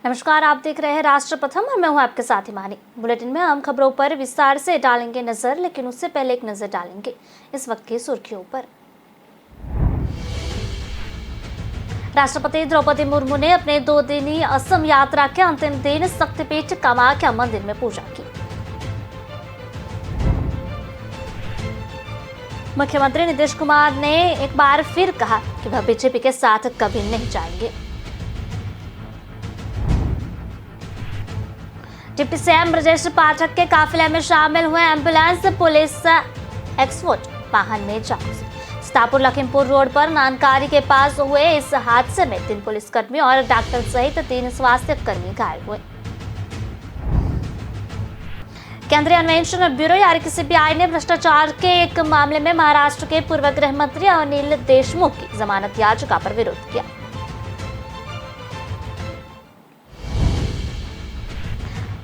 नमस्कार, आप देख रहे हैं राष्ट्र प्रथम और मैं हूं आपके साथ हिमानी। बुलेटिन में हम खबरों पर विस्तार से डालेंगे नजर, लेकिन उससे पहले एक नजर डालेंगे इस वक्त की सुर्खियों पर। राष्ट्रपति द्रौपदी मुर्मू ने अपने 2 दिनी असम यात्रा के अंतिम दिन शक्तिपीठ कामाख्या मंदिर में पूजा की। मुख्यमंत्री नीतीश कुमार ने एक बार फिर कहा कि वह बीजेपी के साथ कभी नहीं जाएंगे। डिप्टी सीएम ब्रजेश पाठक के काफिले में शामिल हुए एम्बुलेंस पुलिस एक्सपोर्ट वाहन में जाम। सीतापुर लखीमपुर रोड पर नानकारी के पास हुए इस हादसे में 3 पुलिसकर्मी और डॉक्टर सहित 3 स्वास्थ्य कर्मी घायल हुए। केंद्रीय अन्वेषण ब्यूरो यानी सीबीआई ने भ्रष्टाचार के एक मामले में महाराष्ट्र के पूर्व गृह मंत्री अनिल देशमुख की जमानत याचिका पर विरोध किया।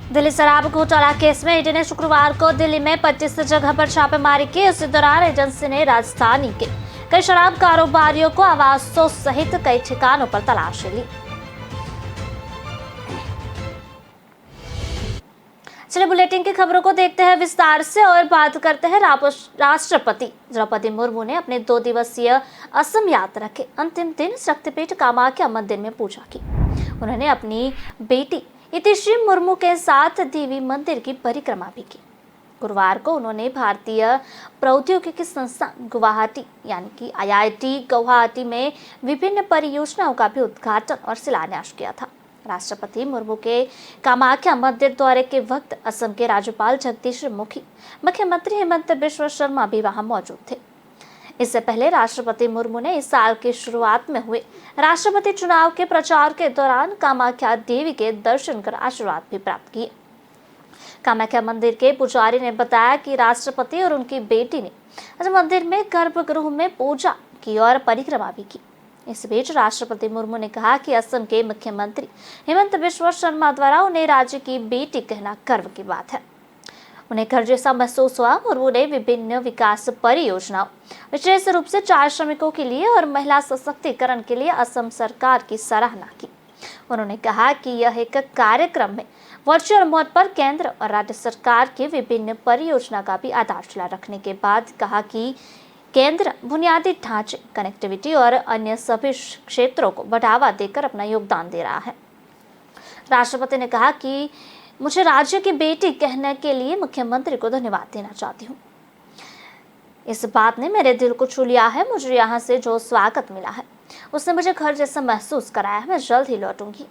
दिल्ली शराब घोटाला केस में ईडी ने शुक्रवार को दिल्ली में 25 जगह पर छापेमारी की। इसी दौरान एजेंसी ने राजधानी के कई शराब कारोबारियों को आवासों सहित कई ठिकानों पर तलाशी ली। चलिए बुलेटिन की खबरों को देखते हैं विस्तार से और बात करते हैं। राष्ट्रपति द्रौपदी मुर्मू ने अपने 2 दिवसीय असम यात्रा के अंतिम दिन शक्तिपीठ कामाख्या मंदिर में पूजा की। उन्होंने अपनी बेटी इतिश्री मुर्मू के साथ देवी मंदिर की परिक्रमा भी की। गुरुवार को उन्होंने भारतीय प्रौद्योगिकी संस्थान गुवाहाटी यानी कि IIT गुवाहाटी में विभिन्न परियोजनाओं का भी उद्घाटन और शिलान्यास किया था। राष्ट्रपति मुर्मू के कामाख्या मंदिर दौरे के वक्त असम के राज्यपाल जगदीश मुखी, मुख्यमंत्री हेमंत बिश्व शर्मा भी वहां मौजूद थे। इससे पहले राष्ट्रपति मुर्मू ने इस साल की शुरुआत में हुए राष्ट्रपति चुनाव के प्रचार के दौरान कामाख्या देवी के दर्शन कर आशीर्वाद भी प्राप्त किए। कामाख्या मंदिर के पुजारी ने बताया कि राष्ट्रपति और उनकी बेटी ने आज मंदिर में गर्भगृह में पूजा की और परिक्रमा भी की। इस बीच राष्ट्रपति मुर्मू ने कहा कि असम के मुख्यमंत्री हेमंत बिश्व शर्मा द्वारा उन्हें राज्य की बेटी कहना गर्व की बात है। उन्हें घर जैसा महसूस हुआ और उन्हें विभिन्न विकास परियोजनाओं, विशेष रूप से 4 श्रमिकों के लिए और महिला सशक्तिकरण के लिए असम सरकार की सराहना की। उन्होंने कहा कि यह एक कार्यक्रम में वर्चुअल मोड पर केंद्र और राज्य सरकार की विभिन्न परियोजना का भी आधारशिला रखने के बाद कहा कि केंद्र बुनियादी ढांचे, कनेक्टिविटी और अन्य सभी क्षेत्रों को बढ़ावा देकर अपना योगदान दे रहा है। राष्ट्रपति ने कहा कि मुझे राज्य की बेटी कहने के लिए मुख्यमंत्री को धन्यवाद देना चाहती हूँ। इस बात ने मेरे दिल को छू लिया है। मुझे यहाँ से जो स्वागत मिला है उसने मुझे घर जैसा महसूस कराया है। मैं जल्द ही लौटूंगी।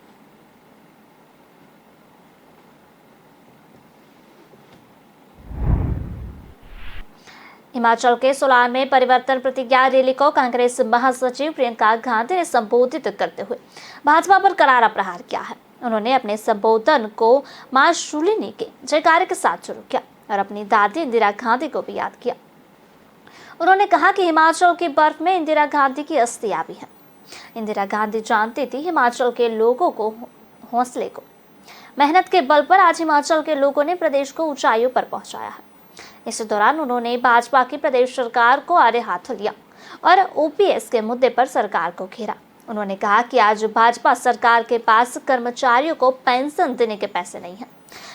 हिमाचल के सोलान में परिवर्तन प्रतिज्ञा रैली को कांग्रेस महासचिव प्रियंका गांधी ने संबोधित करते हुए भाजपा पर करारा प्रहार किया है। उन्होंने अपने संबोधन को मां शूलिनी के जयकारे के साथ शुरू किया और अपनी दादी इंदिरा गांधी को भी याद किया। उन्होंने कहा कि हिमाचल की बर्फ में इंदिरा गांधी की अस्थियां भी हैं। इंदिरा गांधी जानती थी हिमाचल के लोगों को हौसले को। मेहनत के बल पर आज हिमाचल के लोगों ने प्रदेश को ऊंचाइयों पर पहुंचाया है। इस दौरान उन्होंने भाजपा की प्रदेश सरकार को आड़े हाथों लिया और OPS के मुद्दे पर सरकार को घेरा। उन्होंने कहा कि आज भाजपा सरकार के पास कर्मचारियों को पेंशन देने के पैसे नहीं हैं,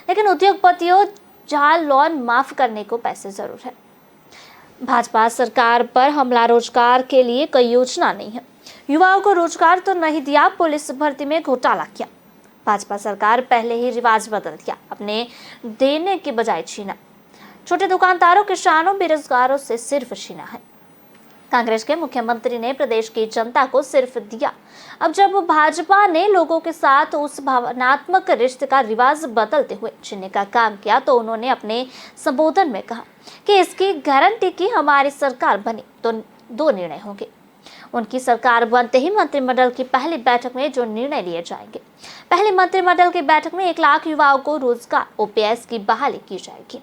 लेकिन उद्योगपतियों जाल लोन माफ करने को पैसे जरूर है। भाजपा सरकार पर हमला रोजगार के लिए कोई योजना नहीं है। युवाओं को रोजगार तो नहीं दिया, पुलिस भर्ती में घोटाला किया। भाजपा सरकार पहले ही रिवाज बदल दिया, अपने देने के बजाय छीना। छोटे दुकानदारों, किसानों, बेरोजगारों से सिर्फ छीना है। कांग्रेस के मुख्यमंत्री ने प्रदेश की जनता को सिर्फ दिया। अब जब भाजपा ने लोगों के साथ उस भावनात्मक रिश्ते का रिवाज बदलते हुए छीनने का काम किया तो उन्होंने अपने संबोधन में कहा कि इसकी गारंटी की हमारी सरकार बनी तो 2 निर्णय होंगे। उनकी सरकार बनते ही मंत्रिमंडल की पहली बैठक में जो निर्णय लिए जाएंगे, पहली मंत्रिमंडल की बैठक में 1 लाख युवाओं को रोजगार, OPS की बहाली की जाएगी।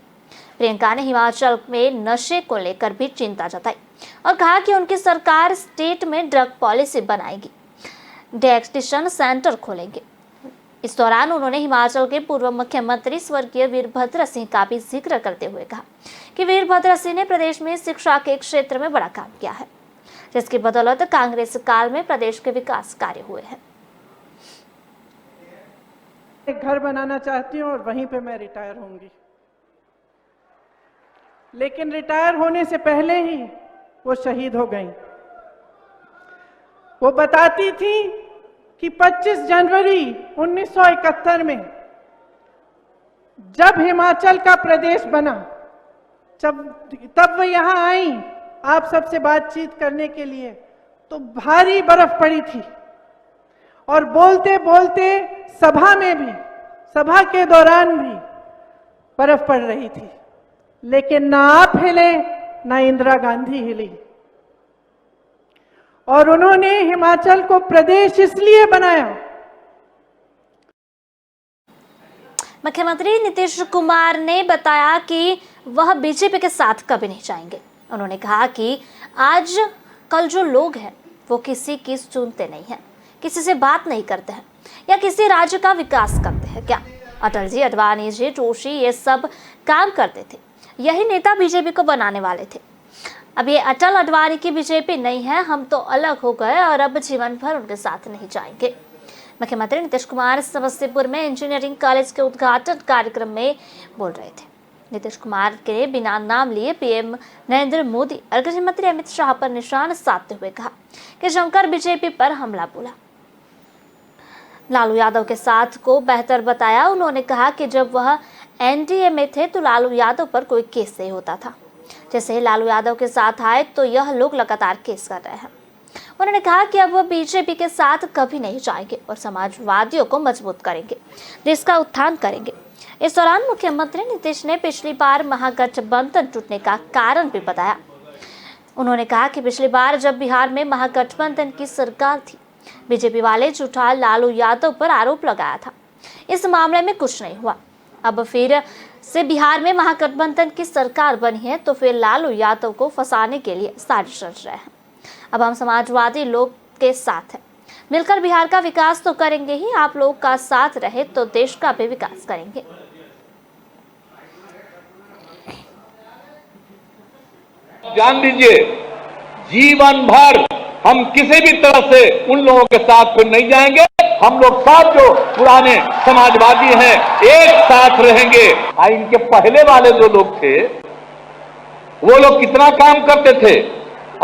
प्रियंका ने हिमाचल में नशे को लेकर भी चिंता जताई और कहा कि उनकी सरकार स्टेट में ड्रग पॉलिसी बनाएगी, डिएडिक्शन सेंटर खोलेंगे। इस दौरान उन्होंने हिमाचल के पूर्व मुख्यमंत्री स्वर्गीय वीरभद्र सिंह का भी जिक्र करते हुए कहा कि वीरभद्र सिंह ने प्रदेश में शिक्षा के क्षेत्र में बड़ा काम किया है, जिसकी बदौलत कांग्रेस काल में प्रदेश के विकास कार्य हुए हैं। एक घर बनाना चाहती हूँ और वहीं पे मैं रिटायर होंगी। लेकिन रिटायर होने से पहले ही वो शहीद हो गई। वो बताती थी कि 25 जनवरी 1971 में जब हिमाचल का प्रदेश बना, तब वो यहाँ आई आप सबसे बातचीत करने के लिए, तो भारी बर्फ पड़ी थी और बोलते बोलते सभा में भी, सभा के दौरान भी बर्फ पड़ रही थी, लेकिन ना आप हिले ना इंदिरा गांधी हिली। और उन्होंने हिमाचल को प्रदेश इसलिए बनाया। मुख्यमंत्री नीतीश कुमार ने बताया कि वह बीजेपी के साथ कभी नहीं जाएंगे। उन्होंने कहा कि आज कल जो लोग हैं वो किसी की सुनते नहीं हैं, किसी से बात नहीं करते हैं या किसी राज्य का विकास करते हैं। क्या अटल जी, अडवाणी जी, जोशी ये सब काम करते थे, यही नेता बीजेपी को बनाने वाले थे। अब ये अटल अडवाणी की बीजेपी नहीं है, हम तो अलग हो गए और अब जीवन भर उनके साथ नहीं जाएंगे। मुख्यमंत्री नीतीश कुमार समस्तीपुर में इंजीनियरिंग कॉलेज के उद्घाटन कार्यक्रम में बोल रहे थे। नीतीश कुमार के बिना नाम लिए पीएम नरेंद्र मोदी और गृह मंत्री अमित शाह पर निशान साधते हुए कहा कि जमकर बीजेपी पर हमला बोला। लालू यादव के साथ को बेहतर बताया। उन्होंने कहा कि जब वह एनडीए में थे तो लालू यादव पर कोई केस नहीं होता था, जैसे ही लालू यादव के साथ आए तो यह लोग लगातार केस कर रहे हैं। उन्होंने कहा कि अब वह बीजेपी के साथ कभी नहीं जाएंगे और समाजवादियों को मजबूत करेंगे, देश का उत्थान करेंगे। इस दौरान मुख्यमंत्री नीतीश ने पिछली बार महागठबंधन टूटने का कारण भी बताया। उन्होंने कहा कि पिछली बार जब बिहार में महागठबंधन की सरकार थी, बीजेपी वाले झूठा लालू यादव पर आरोप लगाया था। इस मामले में कुछ नहीं हुआ। अब फिर से बिहार में महागठबंधन की सरकार बनी है तो फिर लालू यादव को फंसाने के लिए साजिश रच रहे हैं। अब हम समाजवादी लोग के साथ हैं, मिलकर बिहार का विकास तो करेंगे ही, आप लोग का साथ रहे तो देश का भी विकास करेंगे। जान लीजिए, जीवन भर हम किसी भी तरह से उन लोगों के साथ फिर नहीं जाएंगे। हम लोग सब जो पुराने समाजवादी हैं एक साथ रहेंगे। इनके पहले वाले जो लोग थे वो लोग कितना काम करते थे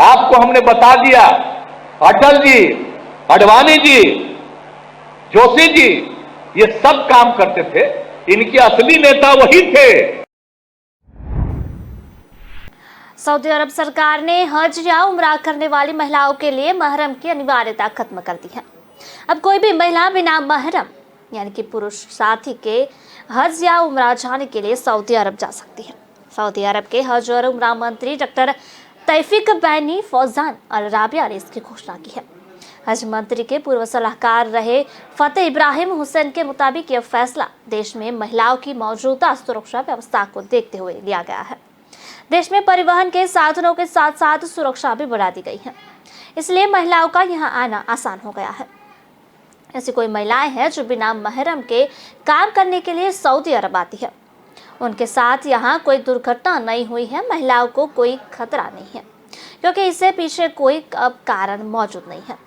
आपको हमने बता दिया। अटल जी, अडवाणी जी, जोशी जी, ये सब काम करते थे। इनके असली नेता वही थे। सऊदी अरब सरकार ने हज या उम्रा करने वाली महिलाओं के लिए महरम की अनिवार्यता खत्म कर दी है। अब कोई भी महिला बिना महरम यानी कि पुरुष साथी के हज या उम्रा जाने के लिए सऊदी अरब जा सकती है। सऊदी अरब के हज और उम्रा मंत्री डॉक्टर तौफीक बिन फौजान अल राबिया ने इसकी घोषणा की है। हज मंत्री के पूर्व सलाहकार रहे फतेह इब्राहिम हुसैन के मुताबिक यह फैसला देश में महिलाओं की मौजूदा सुरक्षा व्यवस्था को देखते हुए लिया गया है। देश में परिवहन के साधनों के साथ साथ सुरक्षा भी बढ़ा दी गई है, इसलिए महिलाओं का यहाँ आना आसान हो गया है। ऐसी कोई महिलाएं हैं जो बिना महरम के काम करने के लिए सऊदी अरब आती है, उनके साथ यहाँ कोई दुर्घटना नहीं हुई है, महिलाओं को कोई खतरा नहीं है, क्योंकि इससे पीछे कोई अब कारण मौजूद नहीं है।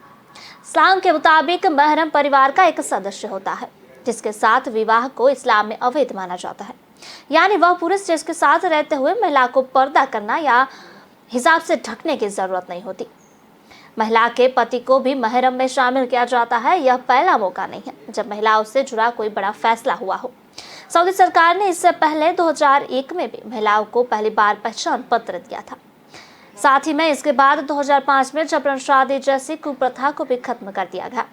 इस्लाम के मुताबिक महरम परिवार का एक सदस्य होता है जिसके साथ विवाह को इस्लाम में अवैध माना जाता है, यानी वह पुरुष जिसके साथ रहते हुए महिला को पर्दा करना या हिजाब से ढकने की जरूरत नहीं होती। महिला के पति को भी महरम में शामिल किया जाता है। यह पहला मौका नहीं है जब महिलाओं से जुड़ा कोई बड़ा फैसला हुआ हो। सऊदी सरकार ने इससे पहले 2001 में भी महिलाओं को पहली बार पहचान पत्र दिया था। साथ ही में इसके बाद 2005 में जबरन शादी जैसी कुप्रथा को भी खत्म कर दिया गया।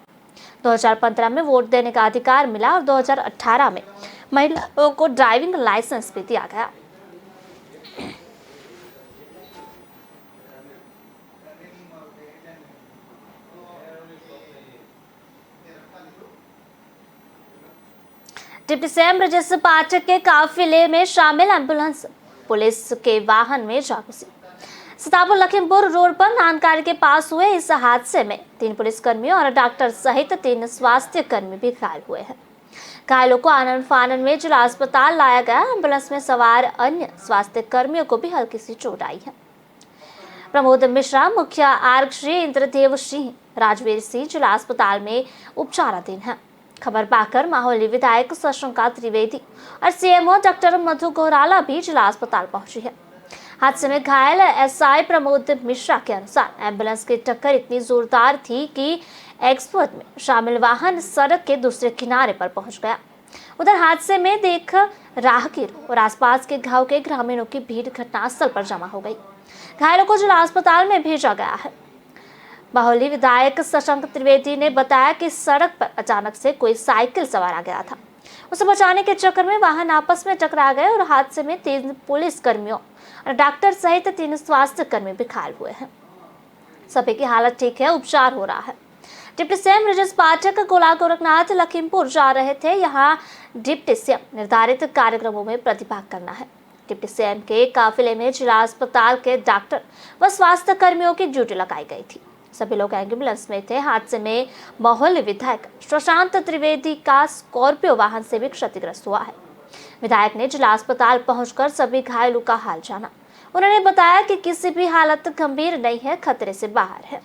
2015 में वोट देने का अधिकार मिला और 2018 में महिलाओं को ड्राइविंग लाइसेंस भी दिया गया। डिप्टी सीएम ब्रजेश पाठक के काफिले में शामिल एम्बुलेंस पुलिस के वाहन में जा घुसी। सीतापुर लखीमपुर रोड पर नानकारी के पास हुए इस हादसे में 3 पुलिसकर्मियों और डॉक्टर सहित 3 स्वास्थ्य कर्मी भी घायल हुए हैं। घायलों को आनन फानन में जिला अस्पताल लाया गया। एम्बुलेंस में सवार अन्य स्वास्थ्य कर्मियों को भी हल्की सी चोट आई है। प्रमोद मिश्रा, मुख्य आरक्षी इंद्रदेव सिंह, राजवीर सिंह जिला अस्पताल में उपचाराधीन है। खबर पाकर माहौली विधायक शशंका त्रिवेदी और सीएमओ डॉक्टर मधु गोराला भी जिला अस्पताल पहुंची है। हादसे में घायल एसआई प्रमोद मिश्रा के अनुसार एम्बुलेंस की टक्कर इतनी जोरदार थी कि एक्सपर्ट में शामिल वाहन सड़क के दूसरे किनारे पर पहुंच गया। उधर हादसे में देख राहगीरों और आसपास के गांव के ग्रामीणों की भीड़ घटनास्थल पर जमा हो गई। घायलों को जिला अस्पताल में भेजा गया है। माहौली विधायक शशंक त्रिवेदी ने बताया कि सड़क पर अचानक से कोई साइकिल सवार आ गया था। उसे बचाने के चक्कर में वाहन आपस में टकरा गए और हादसे में 3 पुलिस कर्मियों और डॉक्टर सहित 3 स्वास्थ्य कर्मी भी घायल हुए हैं। सभी की हालत ठीक है, उपचार हो रहा है। डिप्टी सीएम ब्रजेश पाठक गोला गोरखनाथ लखीमपुर जा रहे थे। यहाँ डिप्टी सीएम निर्धारित कार्यक्रमों में प्रतिभाग करना है। डिप्टी सीएम के काफिले में जिला अस्पताल के डॉक्टर व स्वास्थ्य कर्मियों की ड्यूटी लगाई गई थी। सभी लोग एम्बुलेंस में थे। हादसे में माहौली विधायक शशांक त्रिवेदी का स्कॉर्पियो वाहन से भी क्षतिग्रस्त हुआ है। विधायक ने जिला अस्पताल पहुंचकर सभी घायलों का हाल जाना। उन्होंने बताया कि किसी भी हालत गंभीर नहीं है, खतरे से बाहर है।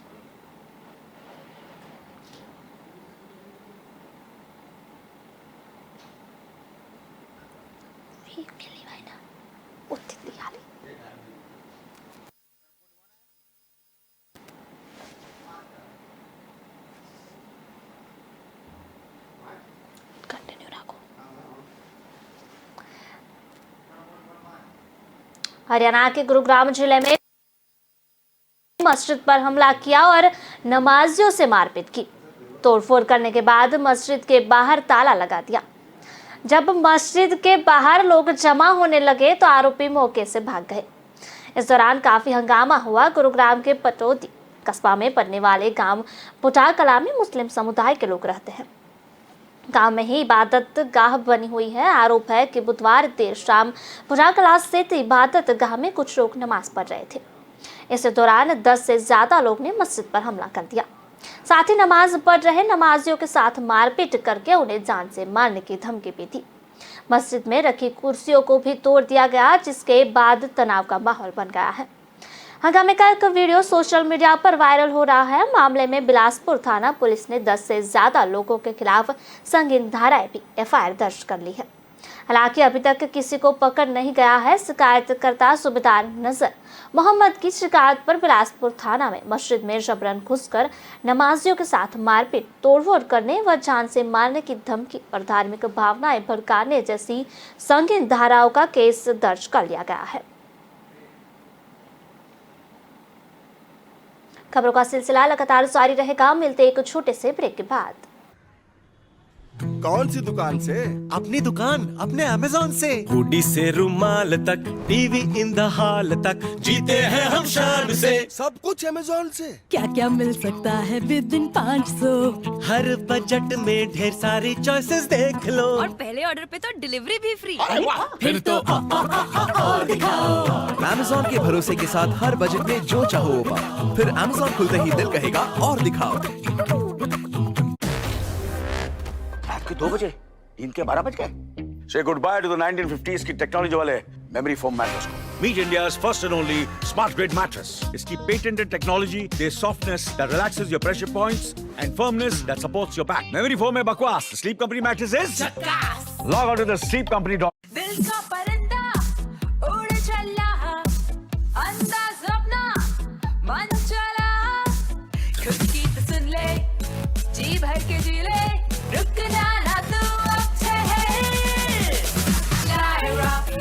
हरियाणा के गुरुग्राम जिले में मस्जिद पर हमला किया और नमाजियों से मारपीट की। तोड़फोड़ करने के बाद मस्जिद के बाहर ताला लगा दिया। जब मस्जिद के बाहर लोग जमा होने लगे तो आरोपी मौके से भाग गए। इस दौरान काफी हंगामा हुआ। गुरुग्राम के पटौदी कस्बा में पड़ने वाले गांव पुटा कला में मुस्लिम समुदाय के लोग रहते हैं। गांव में ही इबादत गाह बनी हुई है। आरोप है कि बुधवार देर शाम पुटा कला स्थित इबादत गाह में कुछ लोग नमाज पढ़ रहे थे। इस दौरान 10 से ज्यादा लोग ने मस्जिद पर हमला कर दिया। साथ ही नमाज पढ़ रहे नमाजियों के साथ मारपीट करके उन्हें जान से मारने की धमकी भी दी। मस्जिद में रखी कुर्सियों को भी तोड़ दिया गया, जिसके बाद तनाव का माहौल बन गया है। हंगामे का एक वीडियो सोशल मीडिया पर वायरल हो रहा है। मामले में बिलासपुर थाना पुलिस ने 10 से ज्यादा लोगों के खिलाफ संगीन धाराएं भी एफआईआर दर्ज कर ली है। हालांकि अभी तक किसी को पकड़ नहीं गया है। शिकायतकर्ता सूबेदार नजर मोहम्मद की शिकायत पर बिलासपुर थाना में मस्जिद में जबरन घुसकर नमाजियों के साथ मारपीट, तोड़फोड़ करने व जान से मारने की धमकी और धार्मिक भावनाएं भड़काने जैसी संगीन धाराओं का केस दर्ज कर लिया गया है। खबरों का सिलसिला लगातार जारी रहेगा। मिलते एक छोटे से ब्रेक के बाद। कौन सी दुकान से? अपनी दुकान अपने अमेज़न से। हुडी से रुमाल तक, टीवी इन द हॉल तक, जीते हैं हम शान से। सब कुछ अमेज़न से। क्या क्या मिल सकता है विद इन 500। हर बजट में ढेर सारी चॉइसेस देख लो। और पहले ऑर्डर पे तो डिलीवरी भी फ्री। फिर तो और दिखाओ। अमेज़न के भरोसे के साथ हर बजट में जो चाहो वो पाओ। फिर अमेज़न खुलते ही दिल कहेगा और दिखाओ। 2 बजे, दिन के 12 बज गए। Say goodbye to the 1950s की टेक्नोलॉजी वाले मेमोरी फोम मैट्रेस को। Meet India's first and only smart grade mattress. इसकी patented technology, there's softness that relaxes your pressure points and firmness that supports your back. Memory foam है बकवास. The Sleep Company mattress is log on to the sleepcompany.com. दिल का परिंदा उड़ चला, अंदाज अपना मन चला, खुद की तो सुन ले, जी भर के जी ले, रुक जाना तू अब ठहर।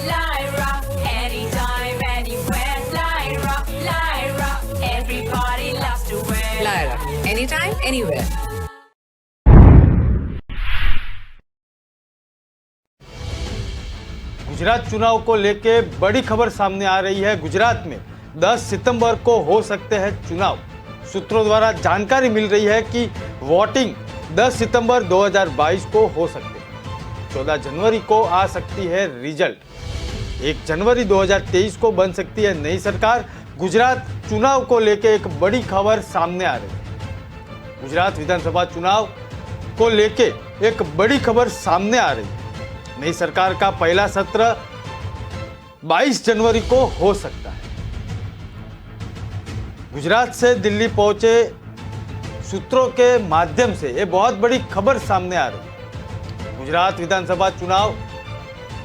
Lyra, anytime, anywhere. Lyra, everybody loves to wear. Lyra, anytime, anywhere. Gujarat चुनाव को लेके बड़ी खबर सामने आ रही है। गुजरात में 10 सितंबर को हो सकते हैं चुनाव। सूत्रों द्वारा जानकारी मिल रही है कि वोटिंग 10 सितंबर 2022 को हो सकती है। 14 जनवरी को आ सकती है रिजल्ट। 1 जनवरी 2023 को बन सकती है नई सरकार। गुजरात चुनाव को लेके एक बड़ी खबर सामने आ रही है। गुजरात विधानसभा चुनाव को लेके एक बड़ी खबर सामने आ रही है। नई सरकार का पहला सत्र 22 जनवरी को हो सकता है। गुजरात से दिल्ली पहुंचे सूत्रों के माध्यम से ये बहुत बड़ी खबर सामने आ रही है। गुजरात विधानसभा चुनाव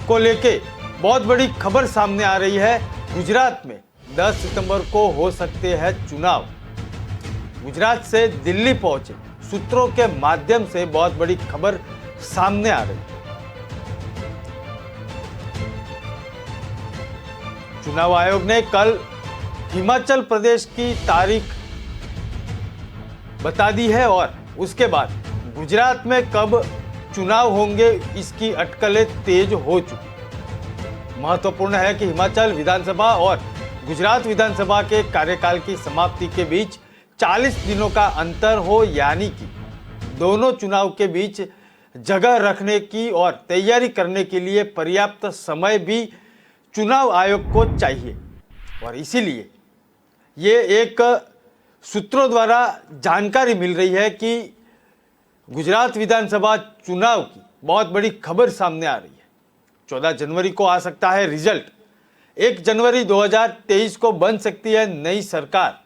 को लेके बहुत बड़ी खबर सामने आ रही है। गुजरात में 10 सितंबर को हो सकते हैं चुनाव। गुजरात से दिल्ली पहुंचे सूत्रों के माध्यम से बहुत बड़ी खबर सामने आ रही है। चुनाव आयोग ने कल हिमाचल प्रदेश की तारीख बता दी है और उसके बाद गुजरात में कब चुनाव होंगे इसकी अटकलें तेज हो चुकी। महत्वपूर्ण है कि हिमाचल विधानसभा और गुजरात विधानसभा के कार्यकाल की समाप्ति के बीच 40 दिनों का अंतर हो, यानी कि दोनों चुनाव के बीच जगह रखने की और तैयारी करने के लिए पर्याप्त समय भी चुनाव आयोग को चाहिए। और इसीलिए ये एक सूत्रों द्वारा जानकारी मिल रही है कि गुजरात विधानसभा चुनाव की बहुत बड़ी खबर सामने आ रही है। 14 जनवरी को आ सकता है रिजल्ट। 1 जनवरी 2023 को बन सकती है नई सरकार।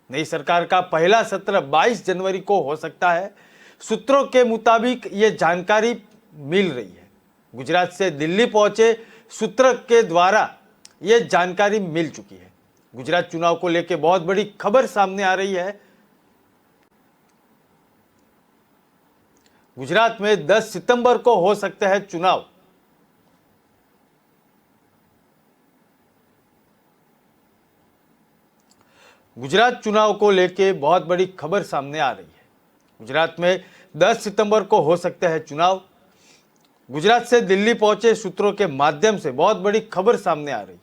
नई सरकार का पहला सत्र 22 जनवरी को हो सकता है। सूत्रों के मुताबिक ये जानकारी मिल रही है। गुजरात से दिल्ली पहुंचे सूत्र के द्वारा ये जानकारी मिल चुकी है। गुजरात चुनाव को लेकर बहुत बड़ी खबर सामने आ रही है। गुजरात में 10 सितंबर को हो सकते हैं चुनाव। गुजरात चुनाव को लेके बहुत बड़ी खबर सामने आ रही है। गुजरात में 10 सितंबर को हो सकते हैं चुनाव। गुजरात से दिल्ली पहुंचे सूत्रों के माध्यम से बहुत बड़ी खबर सामने आ रही है।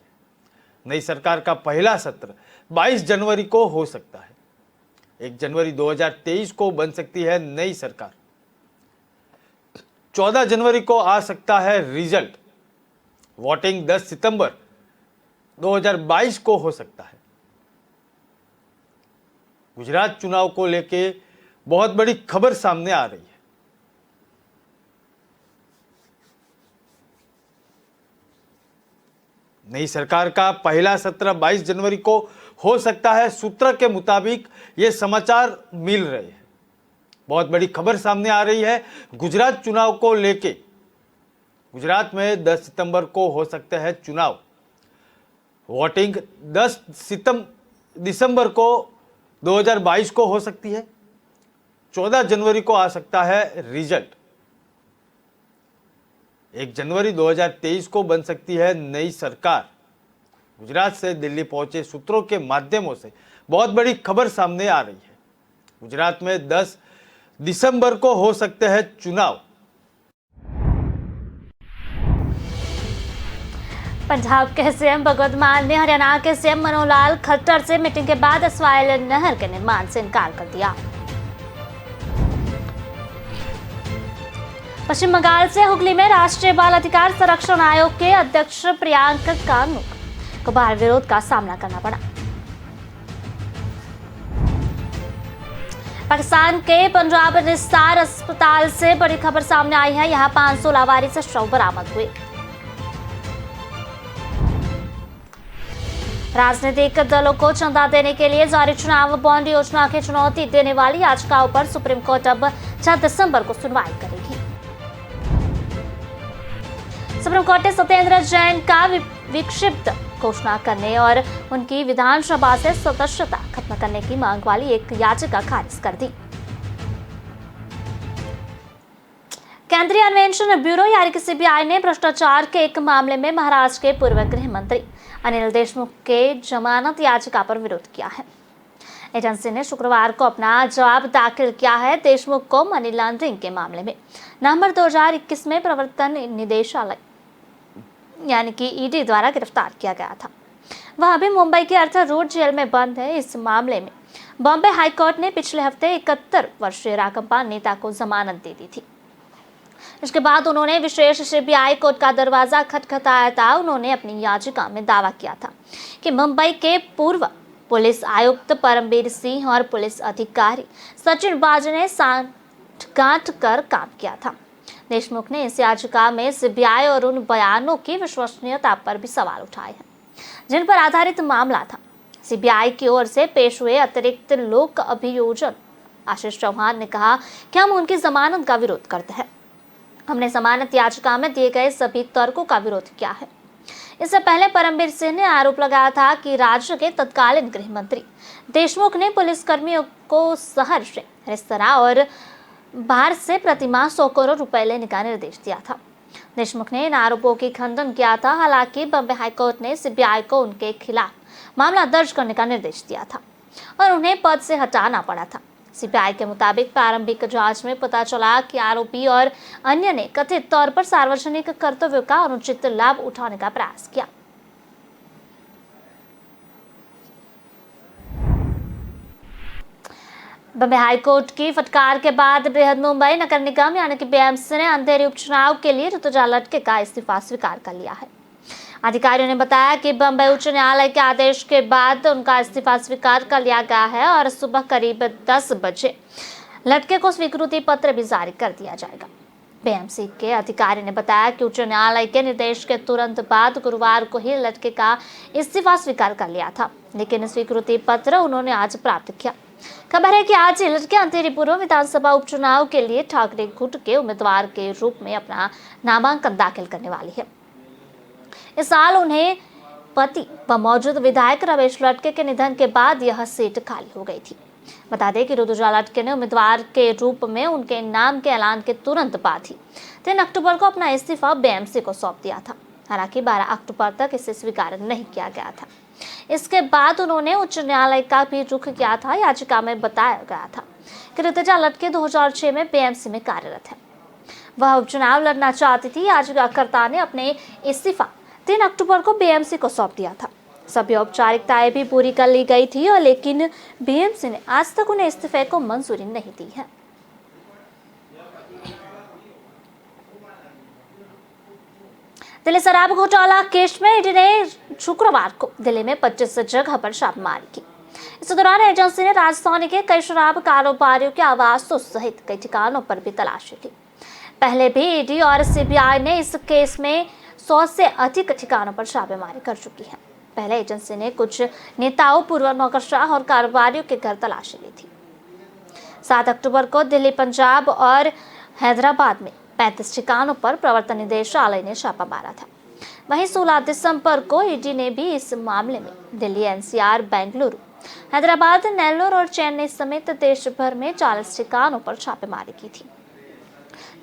नई सरकार का पहला सत्र 22 जनवरी को हो सकता है। 1 जनवरी 2023 को बन सकती है नई सरकार। 14 जनवरी को आ सकता है रिजल्ट। वोटिंग 10 सितंबर 2022 को हो सकता है। गुजरात चुनाव को लेके बहुत बड़ी खबर सामने आ रही है। नई सरकार का पहला सत्र 22 जनवरी को हो सकता है। सूत्र के मुताबिक ये समाचार मिल रहे हैं। बहुत बड़ी खबर सामने आ रही है गुजरात चुनाव को लेके। गुजरात में 10 सितंबर को हो सकते हैं चुनाव। वोटिंग 10 दिसंबर को 2022 को हो सकती है। 14 जनवरी को आ सकता है रिजल्ट। 1 जनवरी 2023 को बन सकती है नई सरकार। गुजरात से दिल्ली पहुंचे सूत्रों के माध्यमों से बहुत बड़ी खबर सामने आ रही है। गुजरात में 10 दिसंबर को हो सकते हैं चुनाव। पंजाब के सीएम भगवंत मान ने हरियाणा के सीएम मनोहर लाल खट्टर से मीटिंग के बाद स्वाइल नहर के निर्माण से इनकार कर दिया। पश्चिम बंगाल से हुगली में राष्ट्रीय बाल अधिकार संरक्षण आयोग के अध्यक्ष प्रियांक कानुक को बाहर विरोध का सामना करना पड़ा। पाकिस्तान के पंजाब निस्तार अस्पताल से बड़ी खबर सामने आई है। यहां 500 लावारिस शव बरामद हुए। राजनीतिक दलों को चंदा देने के लिए जारी चुनाव बॉन्ड योजना की चुनौती देने वाली याचिकाओं पर सुप्रीम कोर्ट अब 6 दिसंबर को सुनवाई करेगी। सुप्रीम कोर्ट ने सत्येंद्र जैन का विक्षिप्त घोषणा करने और उनकी विधानसभा से सदस्यता खत्म करने की मांग वाली एक याचिका खारिज कर दी। केंद्रीय अन्वेषण ब्यूरो यानी कि सीबीआई ने भ्रष्टाचार के एक मामले में महाराष्ट्र के पूर्व गृह मंत्री अनिल देशमुख के जमानत याचिका पर विरोध किया है। एजेंसी ने शुक्रवार को अपना जवाब दाखिल किया है। देशमुख को मनी लॉन्ड्रिंग के मामले में नवंबर 2021 में प्रवर्तन निदेशालय यानी कि ईडी द्वारा गिरफ्तार किया गया था। वह अभी मुंबई के अर्थर रोड जेल में बंद है। इस मामले में बॉम्बे हाईकोर्ट ने पिछले हफ्ते 71 वर्षीय राकंपा नेता को जमानत दे दी थी। इसके बाद उन्होंने विशेष सीबीआई कोर्ट का दरवाजा खटखटाया था। उन्होंने अपनी याचिका में दावा किया था कि मुंबई के पूर्व पुलिस आयुक्त परमबीर सिंह और पुलिस अधिकारी सचिन बाज ने सांठगांठ कर काम किया था। देशमुख ने इस याचिका में सीबीआई और उन बयानों की विश्वसनीयता पर भी सवाल उठाए हैं जिन पर आधारित मामला था। सीबीआई की ओर से पेश हुए अतिरिक्त लोक अभियोजन आशीष चौहान ने कहा कि हम उनकी जमानत का विरोध करते हैं। हमने जमानत याचिका में दिए गए सभी तर्कों का विरोध किया है। इससे पहले परमबीर सिंह ने आरोप लगाया था कि राज्य के तत्कालीन गृह मंत्री देशमुख ने पुलिसकर्मियों को शहर से, रेस्तरां और बार से प्रतिमाह 100 करोड़ रुपए लेने का निर्देश दिया था। देशमुख ने इन आरोपों की खंडन किया था। हालांकि बॉम्बे हाईकोर्ट ने सीबीआई को उनके खिलाफ मामला दर्ज करने का निर्देश दिया था और उन्हें पद से हटाना पड़ा था। सीबीआई के मुताबिक प्रारंभिक जांच में पता चला कि आरोपी और अन्य ने कथित तौर पर सार्वजनिक कर्तव्यों का अनुचित लाभ उठाने का प्रयास किया। बॉम्बे हाईकोर्ट की फटकार के बाद बृहद मुंबई नगर निगम यानी कि बीएमसी ने अंधेरी उपचुनाव के लिए ऋतुजा लटके का इस्तीफा स्वीकार कर लिया है। अधिकारियों ने बताया कि बम्बई उच्च न्यायालय के आदेश के बाद उनका इस्तीफा स्वीकार कर लिया गया है और सुबह करीब 10 बजे लटके को स्वीकृति पत्र भी जारी कर दिया जाएगा। बीएमसी के अधिकारी ने बताया कि उच्च न्यायालय के निर्देश के तुरंत बाद गुरुवार को ही लटके का इस्तीफा स्वीकार कर लिया था, लेकिन स्वीकृति पत्र उन्होंने आज प्राप्त किया। खबर है कि आज लटके अंधेरी पूर्व विधानसभा उपचुनाव के लिए ठाकरे गुट के उम्मीदवार के रूप में अपना नामांकन दाखिल करने वाली है। इस साल उन्हें पति व मौजूद विधायक रमेश लटके के निधन के बाद यह सीट खाली हो गई थी। बता दें कि ऋतुजा लटके ने उम्मीदवार के रूप में उनके नाम के ऐलान के तुरंत बाद ही 3 अक्टूबर को अपना इस्तीफा बीएमसी को सौंप दिया था। हालांकि 12 अक्टूबर तक इसे स्वीकार नहीं किया गया था। इसके बाद उन्होंने उच्च न्यायालय का भी रुख किया था। याचिका में बताया गया था कि ऋतुजा लटके 2006 में बीएमसी में कार्यरत है। वह उपचुनाव लड़ना चाहती थी। याचिकाकर्ता ने अपने इस्तीफा 3 अक्टूबर को बीएमसी को सौंप दिया था। सभी औपचारिकताएं भी पूरी कर ली गई थी और लेकिन बीएमसी ने आज तक उन्हें इस्तीफे को मंजूरी नहीं दी है। दिल्ली शराब घोटाला केस में ईडी ने शुक्रवार को दिल्ली में 25 जगह पर छापेमारी की। इस दौरान एजेंसी ने राजधानी के कई शराब कारोबारियों के आवासों सहित कई ठिकानों पर भी तलाशी ली। पहले भी ईडी और सीबीआई ने इस केस में 100 से अधिक ठिकानों पर छापेमारी कर चुकी है। पहले एजेंसी ने कुछ नेताओं, पूर्व नौकरशाह और कारोबारियों के घर तलाशी ली थी। 7 अक्टूबर को दिल्ली, पंजाब और हैदराबाद में 35 ठिकानों पर प्रवर्तन निदेशालय ने छापा मारा था। वहीं 16 दिसंबर को ईडी ने भी इस मामले में दिल्ली, एनसीआर, बेंगलुरु, हैदराबाद, नेल्लोर और चेन्नई समेत देश भर में 40 ठिकानों पर छापेमारी की थी।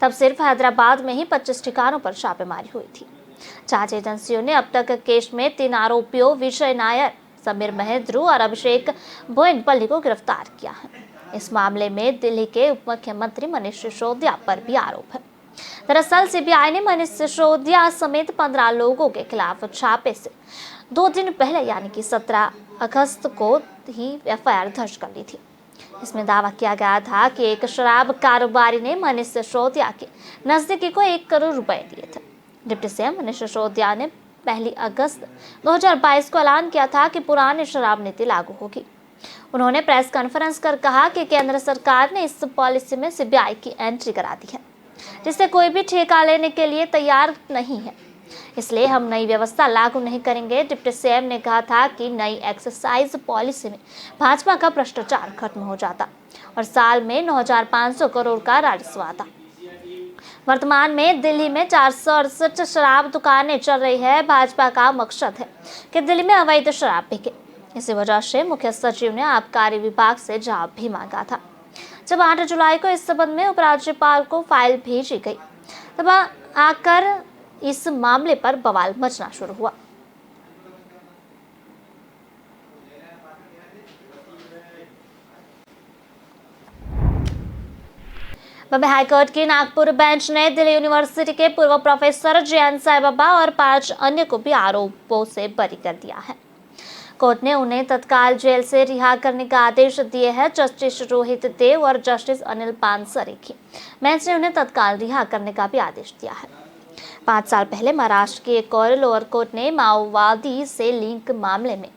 तब सिर्फ हैदराबाद में ही 25 ठिकानों पर छापेमारी हुई थी। जांच एजेंसियों ने अब तक केस में 3 आरोपियों विजय नायर, समीर महेंद्रू और अभिषेक बोयनपल्ली को गिरफ्तार किया है। इस मामले में दिल्ली के उप मुख्यमंत्री मनीष सिसोदिया पर भी आरोप है। दरअसल सीबीआई ने मनीष सिसोदिया समेत 15 लोगों के खिलाफ छापे से 2 दिन पहले यानी कि 17 अगस्त को ही एफआईआर दर्ज कर ली थी। इसमें दावा किया गया था कि एक शराब कारोबारी ने मनीष सिसोदिया के नजदीकी को 1 करोड़ रुपए दिए थे। डिप्टी सीएम मनीष सिसोदिया ने 1 अगस्त 2022 को ऐलान किया था कि पुरानी शराब नीति लागू होगी। उन्होंने प्रेस कॉन्फ्रेंस कर कहा कि केंद्र सरकार ने इस पॉलिसी में सीबीआई की एंट्री करा दी है, जिससे कोई भी ठेका लेने के लिए तैयार नहीं है, इसलिए हम नई व्यवस्था लागू नहीं करेंगे। डिप्टी सीएम ने कहा था कि नई एक्साइज पॉलिसी में भाजपा का भ्रष्टाचार खत्म हो जाता और साल में 9,500 करोड़ का राजस्व आता। वर्तमान में दिल्ली में 468 शराब दुकानें चल रही है। भाजपा का मकसद है कि दिल्ली में अवैध शराब बिके। इसी वजह से मुख्य सचिव ने आबकारी विभाग से जवाब भी मांगा था। जब 8 जुलाई को इस संबंध में उपराज्यपाल को फाइल भेजी गई, तब आकर इस मामले पर बवाल मचना शुरू हुआ। बॉम्बे हाईकोर्ट की नागपुर बेंच ने दिल्ली यूनिवर्सिटी के पूर्व प्रोफेसर जयंत साईबाबा और 5 अन्य को भी आरोपों से बरी कर दिया है। कोर्ट ने उन्हें तत्काल जेल से रिहा करने का आदेश दिए हैं। जस्टिस रोहित देव और जस्टिस अनिल पानसरे की बेंच ने उन्हें तत्काल रिहा करने का भी आदेश दिया है। 5 साल पहले महाराष्ट्र की एक और लोअर कोर्ट ने माओवादी से लिंक मामले में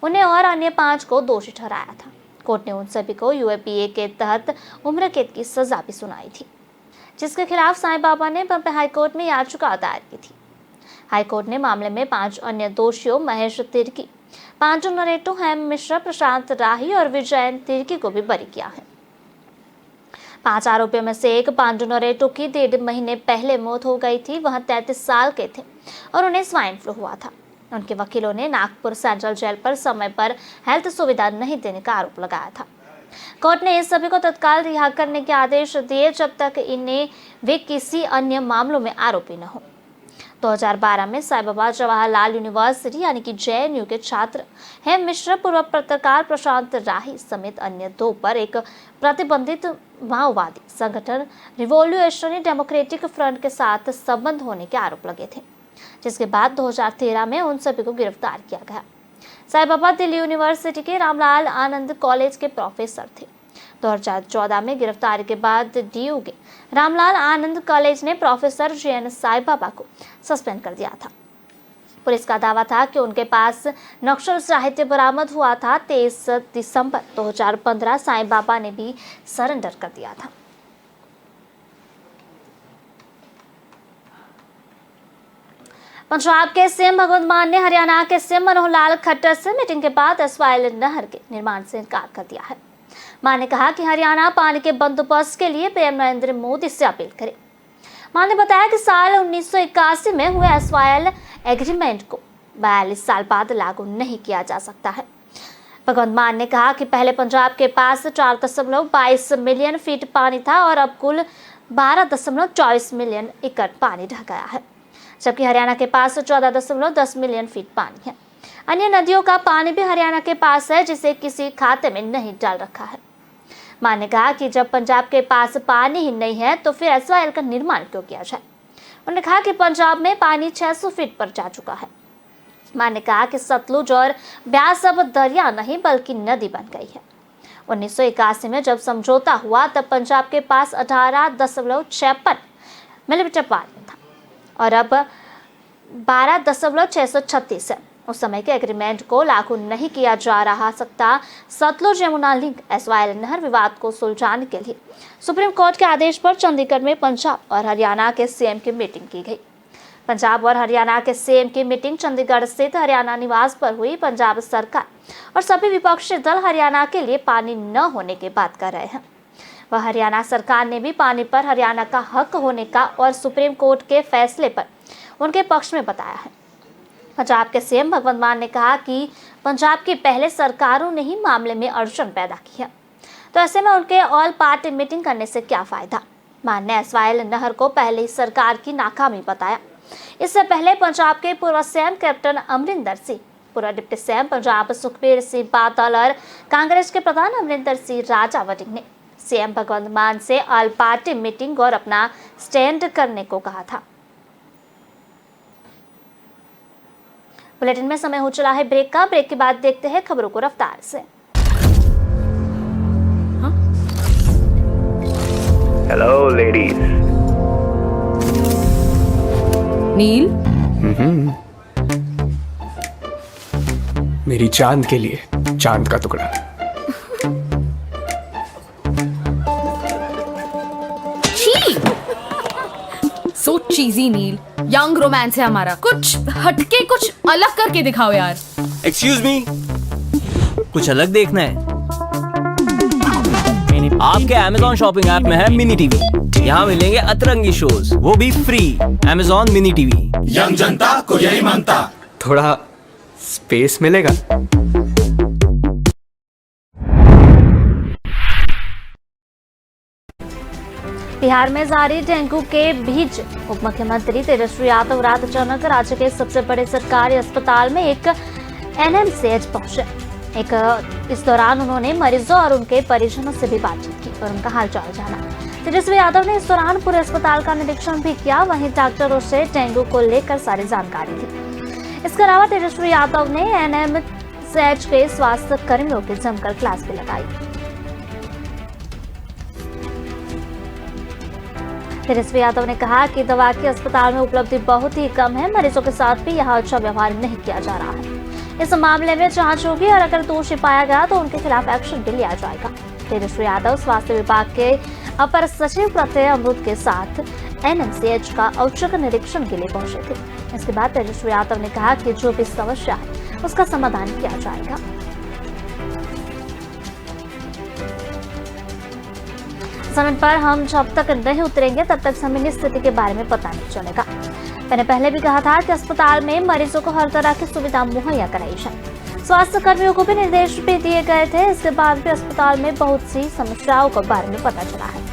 उन्हें और अन्य 5 को दोषी ठहराया था। कोर्ट ने उन सभी को यूएपीए के तहत उम्र कैद की सजा भी सुनाई थी, जिसके खिलाफ साईबाबा ने बॉम्बे हाईकोर्ट में याचिका दायर की थी। हाईकोर्ट ने मामले में 5 अन्य दोषियों महेश तिर्की, पांचू नरेटू, हेम मिश्रा, प्रशांत राही और विजयन तिर्की को भी बरी किया है। 5 आरोपियों में से एक पांडु नरेटो की 1.5 महीने पहले मौत हो गई थी। वह 33 साल के थे और उन्हें स्वाइन फ्लू हुआ था। उनके वकीलों ने नागपुर सेंट्रल जेल पर समय पर हेल्थ सुविधा नहीं देने का आरोप लगाया था। कोर्ट ने इस सभी को तत्काल रिहा करने के आदेश दिए जब तक इन्हें वे किसी अन्य मामलों में आरोपी न हो। 2012 में साईं बाबा जवाहरलाल यूनिवर्सिटी यानी कि JNU के छात्र हेम मिश्रा, पूर्व पत्रकार प्रशांत राही समेत अन्य 2 पर एक प्रतिबंधित माओवादी संगठन रिवॉल्यूशनरी डेमोक्रेटिक फ्रंट के साथ संबंध होने के आरोप लगे थे, जिसके बाद 2013 में उन सभी को गिरफ्तार किया गया। साईं बाबा दिल्ली यूनिवर्सिटी के रामलाल आनंद कॉलेज के प्रोफेसर थे। 2014 में गिरफ्तारी के बाद DU के रामलाल आनंद कॉलेज ने प्रोफेसर JN साईं बाबा को सस्पेंड कर दिया था। पुलिस का दावा था कि उनके पास नक्सल साहित्य बरामद हुआ था। 23 दिसंबर 2015 साईं बाबा ने भी सरेंडर कर दिया था। पंजाब के CM भगवंत मान ने हरियाणा के CM मनोहर लाल खट्टर से मीटिंग के बाद SYL नहर के निर्माण से इनकार कर दिया है। मान ने कहा कि हरियाणा पानी के बंदोबस्त के लिए PM नरेंद्र मोदी से अपील करे। मान ने बताया कि साल 1981 में हुए SYL एग्रीमेंट को 42 साल बाद लागू नहीं किया जा सकता है। भगवंत मान ने कहा कि पहले पंजाब के पास 4.22 मिलियन फीट पानी था और अब कुल 12.24 मिलियन एकड़ पानी ढह गया है, जबकि हरियाणा के पास 14.10 मिलियन फीट पानी है। अन्य नदियों का पानी भी हरियाणा के पास है, जिसे किसी खाते में नहीं डाल रखा है। मान ने कहा कि जब पंजाब के पास पानी ही नहीं है तो फिर SYL का निर्माण क्यों किया जाए। उन्होंने कहा कि पंजाब में पानी 600 फीट पर जा चुका है। मान ने कहा कि सतलुज और ब्यास अब दरिया नहीं बल्कि नदी बन गई है। 1981 में जब समझौता हुआ तब पंजाब के पास 18.56 मिलीमीटर पानी था और अब 12.636 है। उस समय के एग्रीमेंट को लागू नहीं किया जा रहा सकता। सतलुज यमुना लिंक SYL नहर विवाद को सुलझाने के लिए सुप्रीम कोर्ट के आदेश पर चंडीगढ़ में पंजाब और हरियाणा के CM की मीटिंग की गई। पंजाब और हरियाणा के CM की मीटिंग चंडीगढ़ स्थित हरियाणा निवास पर हुई। पंजाब सरकार और सभी विपक्षी दल हरियाणा के लिए पानी न होने की बात कर रहे हैं। वह हरियाणा सरकार ने भी पानी पर हरियाणा का हक होने का और सुप्रीम कोर्ट के फैसले पर उनके पक्ष में बताया है। पंजाब के CM भगवंत मान ने कहा कि पंजाब की पहले सरकारों ने ही मामले में अड़चन पैदा की है, तो ऐसे में उनके ऑल पार्टी मीटिंग करने से क्या फायदा। मान ने SYL नहर को पहले ही सरकार की नाकामी बताया। इससे पहले पंजाब के पूर्व CM कैप्टन अमरिंदर सिंह, पूर्व डिप्टी CM पंजाब सुखबीर सिंह बादल और कांग्रेस के प्रधान अमरिंदर सिंह राजा वड़िंग ने CM भगवंत मान से ऑल पार्टी मीटिंग और अपना स्टैंड करने को कहा था। बुलेटिन में समय हो चला है ब्रेक का। ब्रेक के बाद देखते हैं खबरों को रफ्तार से। Hello ladies. नील, मेरी चांद के लिए चांद का टुकड़ा। सो चीजी नील। यंग रोमांस है हमारा, कुछ हटके कुछ अलग करके दिखाओ यार। एक्सक्यूज मी, कुछ अलग देखना है? आपके Amazon शॉपिंग ऐप में है मिनी टीवी। यहाँ मिलेंगे अतरंगी शोज, वो भी free. Amazon mini TV. Young जनता को यही मानता। थोड़ा स्पेस मिलेगा? बिहार में जारी डेंगू के बीच उप मुख्यमंत्री तेजस्वी यादव रात अचानक राज्य के सबसे बड़े सरकारी अस्पताल में एक NMCH पहुंचे। इस दौरान उन्होंने मरीजों और उनके परिजनों से भी बातचीत की और उनका हालचाल जाना। तेजस्वी यादव ने इस दौरान पूरे अस्पताल का निरीक्षण भी किया। वहीं डॉक्टरों से डेंगू को लेकर सारी जानकारी ली। इसके अलावा तेजस्वी यादव ने NMCH के स्वास्थ्य कर्मियों की जमकर क्लास भी लगाई। तेजस्वी यादव ने कहा कि दवा की अस्पताल में उपलब्धि बहुत ही कम है। मरीजों के साथ भी यहाँ अच्छा व्यवहार नहीं किया जा रहा है। इस मामले में जांच होगी और अगर दोषी पाया गया तो उनके खिलाफ एक्शन भी लिया जाएगा। तेजस्वी यादव स्वास्थ्य विभाग के अपर सचिव प्रत्यय अमृत के साथ NMCH का औचक निरीक्षण के लिए पहुंचे थे। इसके बाद तेजस्वी यादव ने कहा कि जो भी समस्या है उसका समाधान किया जाएगा। समय पर हम जब तक नहीं उतरेंगे तब तक जमीनी स्थिति के बारे में पता नहीं चलेगा। मैंने पहले भी कहा था कि अस्पताल में मरीजों को हर तरह की सुविधा मुहैया कराई जाए। स्वास्थ्य कर्मियों को भी निर्देश भी दिए गए थे। इसके बाद भी अस्पताल में बहुत सी समस्याओं के बारे में पता चला है।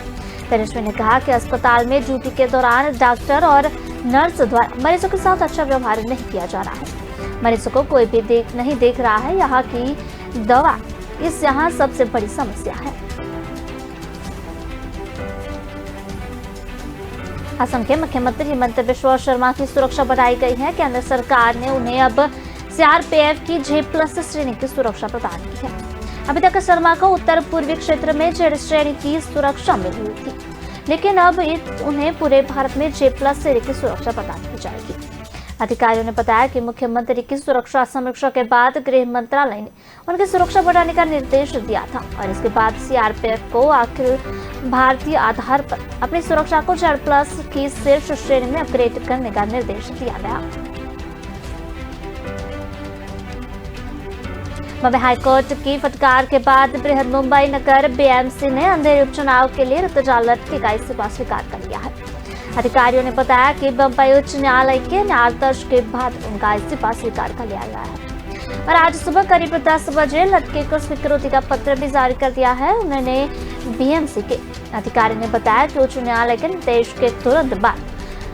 करिश्मा ने कहा कि अस्पताल में ड्यूटी के दौरान डॉक्टर और नर्स द्वारा मरीजों के साथ अच्छा व्यवहार नहीं किया जा रहा है। मरीजों को कोई भी नहीं देख रहा है। यहाँ की दवा यहाँ सबसे बड़ी समस्या है। असम के मुख्यमंत्री हिमंत बिश्वा शर्मा की सुरक्षा बढ़ाई गई है। केंद्र सरकार ने उन्हें अब सीआरपीएफ की J+ श्रेणी की सुरक्षा प्रदान की है। अभी तक शर्मा को उत्तर पूर्वी क्षेत्र में Z श्रेणी की सुरक्षा मिली हुई थी, लेकिन अब उन्हें पूरे भारत में J+ श्रेणी की सुरक्षा प्रदान की जाएगी। अधिकारियों ने बताया कि मुख्यमंत्री की सुरक्षा समीक्षा के बाद गृह मंत्रालय ने उनकी सुरक्षा बढ़ाने का निर्देश दिया था और इसके बाद सीआरपीएफ को आखिर भारतीय आधार पर अपनी सुरक्षा को Z+ की शीर्ष श्रेणी में अपग्रेड करने का निर्देश दिया गया। बॉम्बे हाईकोर्ट की फटकार के बाद बृहद मुंबई नगर बीएमसी ने अंधेरे उपचुनाव के लिए ऋतुजा लटके का इस्तीफा स्वीकार कर लिया है। अधिकारियों ने बताया कि बम्बई उच्च न्यायालय के न्यायाधीश के बाद उनका इस्तीफा स्वीकार कर लिया गया है और आज सुबह करीब 10 बजे लटके को स्वीकृति का पत्र भी जारी कर दिया है। उन्होंने बीएमसी के अधिकारी ने बताया कि उच्च न्यायालय के निर्देश के तुरंत बाद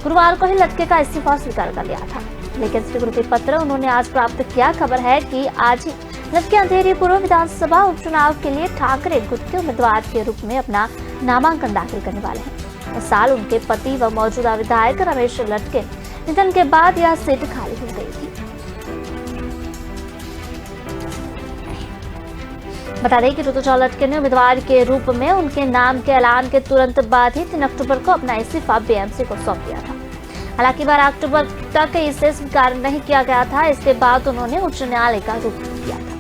गुरुवार को ही लटके का इस्तीफा स्वीकार कर लिया था, लेकिन स्वीकृति पत्र उन्होंने आज प्राप्त किया। खबर है कि आज ही लटके अंधेरी पूर्व विधानसभा उपचुनाव के लिए ठाकरे गुट के उम्मीदवार के रूप में अपना नामांकन दाखिल करने वाले हैं। इस साल उनके पति व मौजूदा विधायक रमेश लटके निधन के बाद यह सीट खाली हो गई थी। बता दें कि ऋतुजा लटके ने उम्मीदवार के रूप में उनके नाम के ऐलान के तुरंत बाद ही 3 अक्टूबर को अपना इस्तीफा बीएमसी को सौंप दिया था। हालांकि 12 अक्टूबर तक इसे स्वीकार नहीं किया गया था। इसके बाद उन्होंने उच्च न्यायालय का रुख किया था।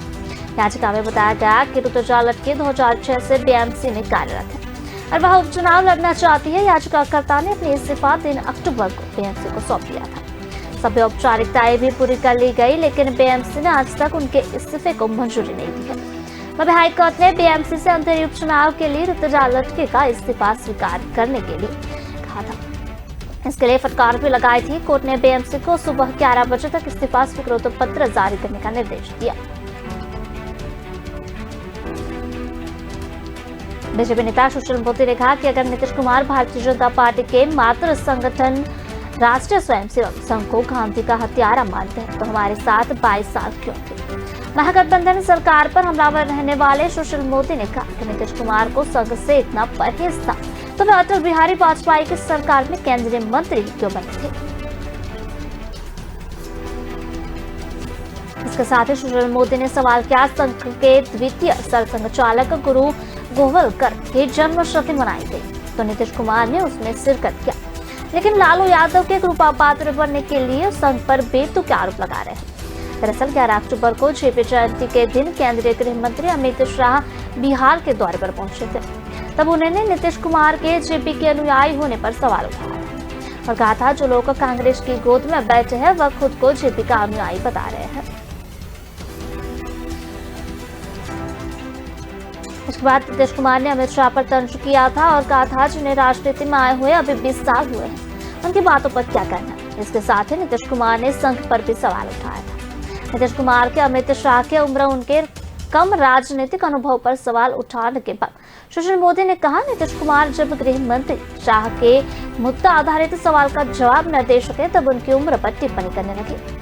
याचिका में बताया गया कि ऋतुजा लटके 2006 से बीएमसी में कार्यरत है और वह उपचुनाव लड़ना चाहती है। याचिकाकर्ता ने अपनी इस्तीफा 3 अक्टूबर को बीएमसी को सौंप दिया था। सभी औपचारिकताएं भी पूरी कर ली गई, लेकिन बीएमसी ने आज तक उनके इस्तीफे को मंजूरी नहीं दी है। बॉम्बे हाईकोर्ट ने बीएमसी से अंतरिम उपचुनाव के लिए ऋतुजा लटके का इस्तीफा स्वीकार करने के लिए कहा था। इसके लिए फटकार भी लगाई थी। कोर्ट ने बीएमसी को सुबह 11 बजे तक इस्तीफा स्वीकृति पत्र जारी करने का निर्देश दिया। बीजेपी नेता सुशील मोदी ने कहा कि अगर नीतीश कुमार भारतीय जनता पार्टी के मात्र संगठन राष्ट्रीय स्वयंसेवक संघ को गांधी का हत्यारा मानते हैं तो हमारे साथ 22 साल क्यों थे। महागठबंधन सरकार पर हमलावर रहने वाले सुशील मोदी ने कहा कि नीतीश कुमार को संघ से इतना परहेज था तो वे अटल बिहारी वाजपेयी की सरकार में केंद्रीय मंत्री क्यों बने थे। इसके साथ ही सुशील मोदी ने सवाल किया, संघ के द्वितीय सरसंघचालक गुरु गोवलकर की जन्मशती मनाई गई तो नीतीश कुमार ने उसमें शिरकत किया, लेकिन लालू यादव के कृपा पात्र बनने के लिए संघ पर बेतुक आरोप लगा रहे हैं। दरअसल 11 अक्टूबर को जेपी जयंती के दिन केंद्रीय गृह मंत्री अमित शाह बिहार के दौरे पर पहुंचे थे। तब उन्होंने नीतीश कुमार के जेपी के अनुयायी होने पर सवाल उठाया था और कहा था जो लोग कांग्रेस की गोद में बैठे हैं वह खुद को जेपी का अनुयायी बता रहे हैं। इसके बाद नीतीश कुमार ने अमित शाह पर तंज किया था और कहा था जिन्हें राजनीति में आए हुए अभी 20 साल हुए हैं उनकी बातों पर क्या कहना। इसके साथ ही नीतीश कुमार ने संघ पर भी सवाल उठाया था। नीतीश कुमार के अमित शाह के उम्र उनके कम राजनीतिक अनुभव पर सवाल उठाने के बाद सुशील मोदी ने कहा नीतीश कुमार जब गृह मंत्री शाह के मुद्दा आधारित सवाल का जवाब न दे सके तब उनकी उम्र पर टिप्पणी करने लगे।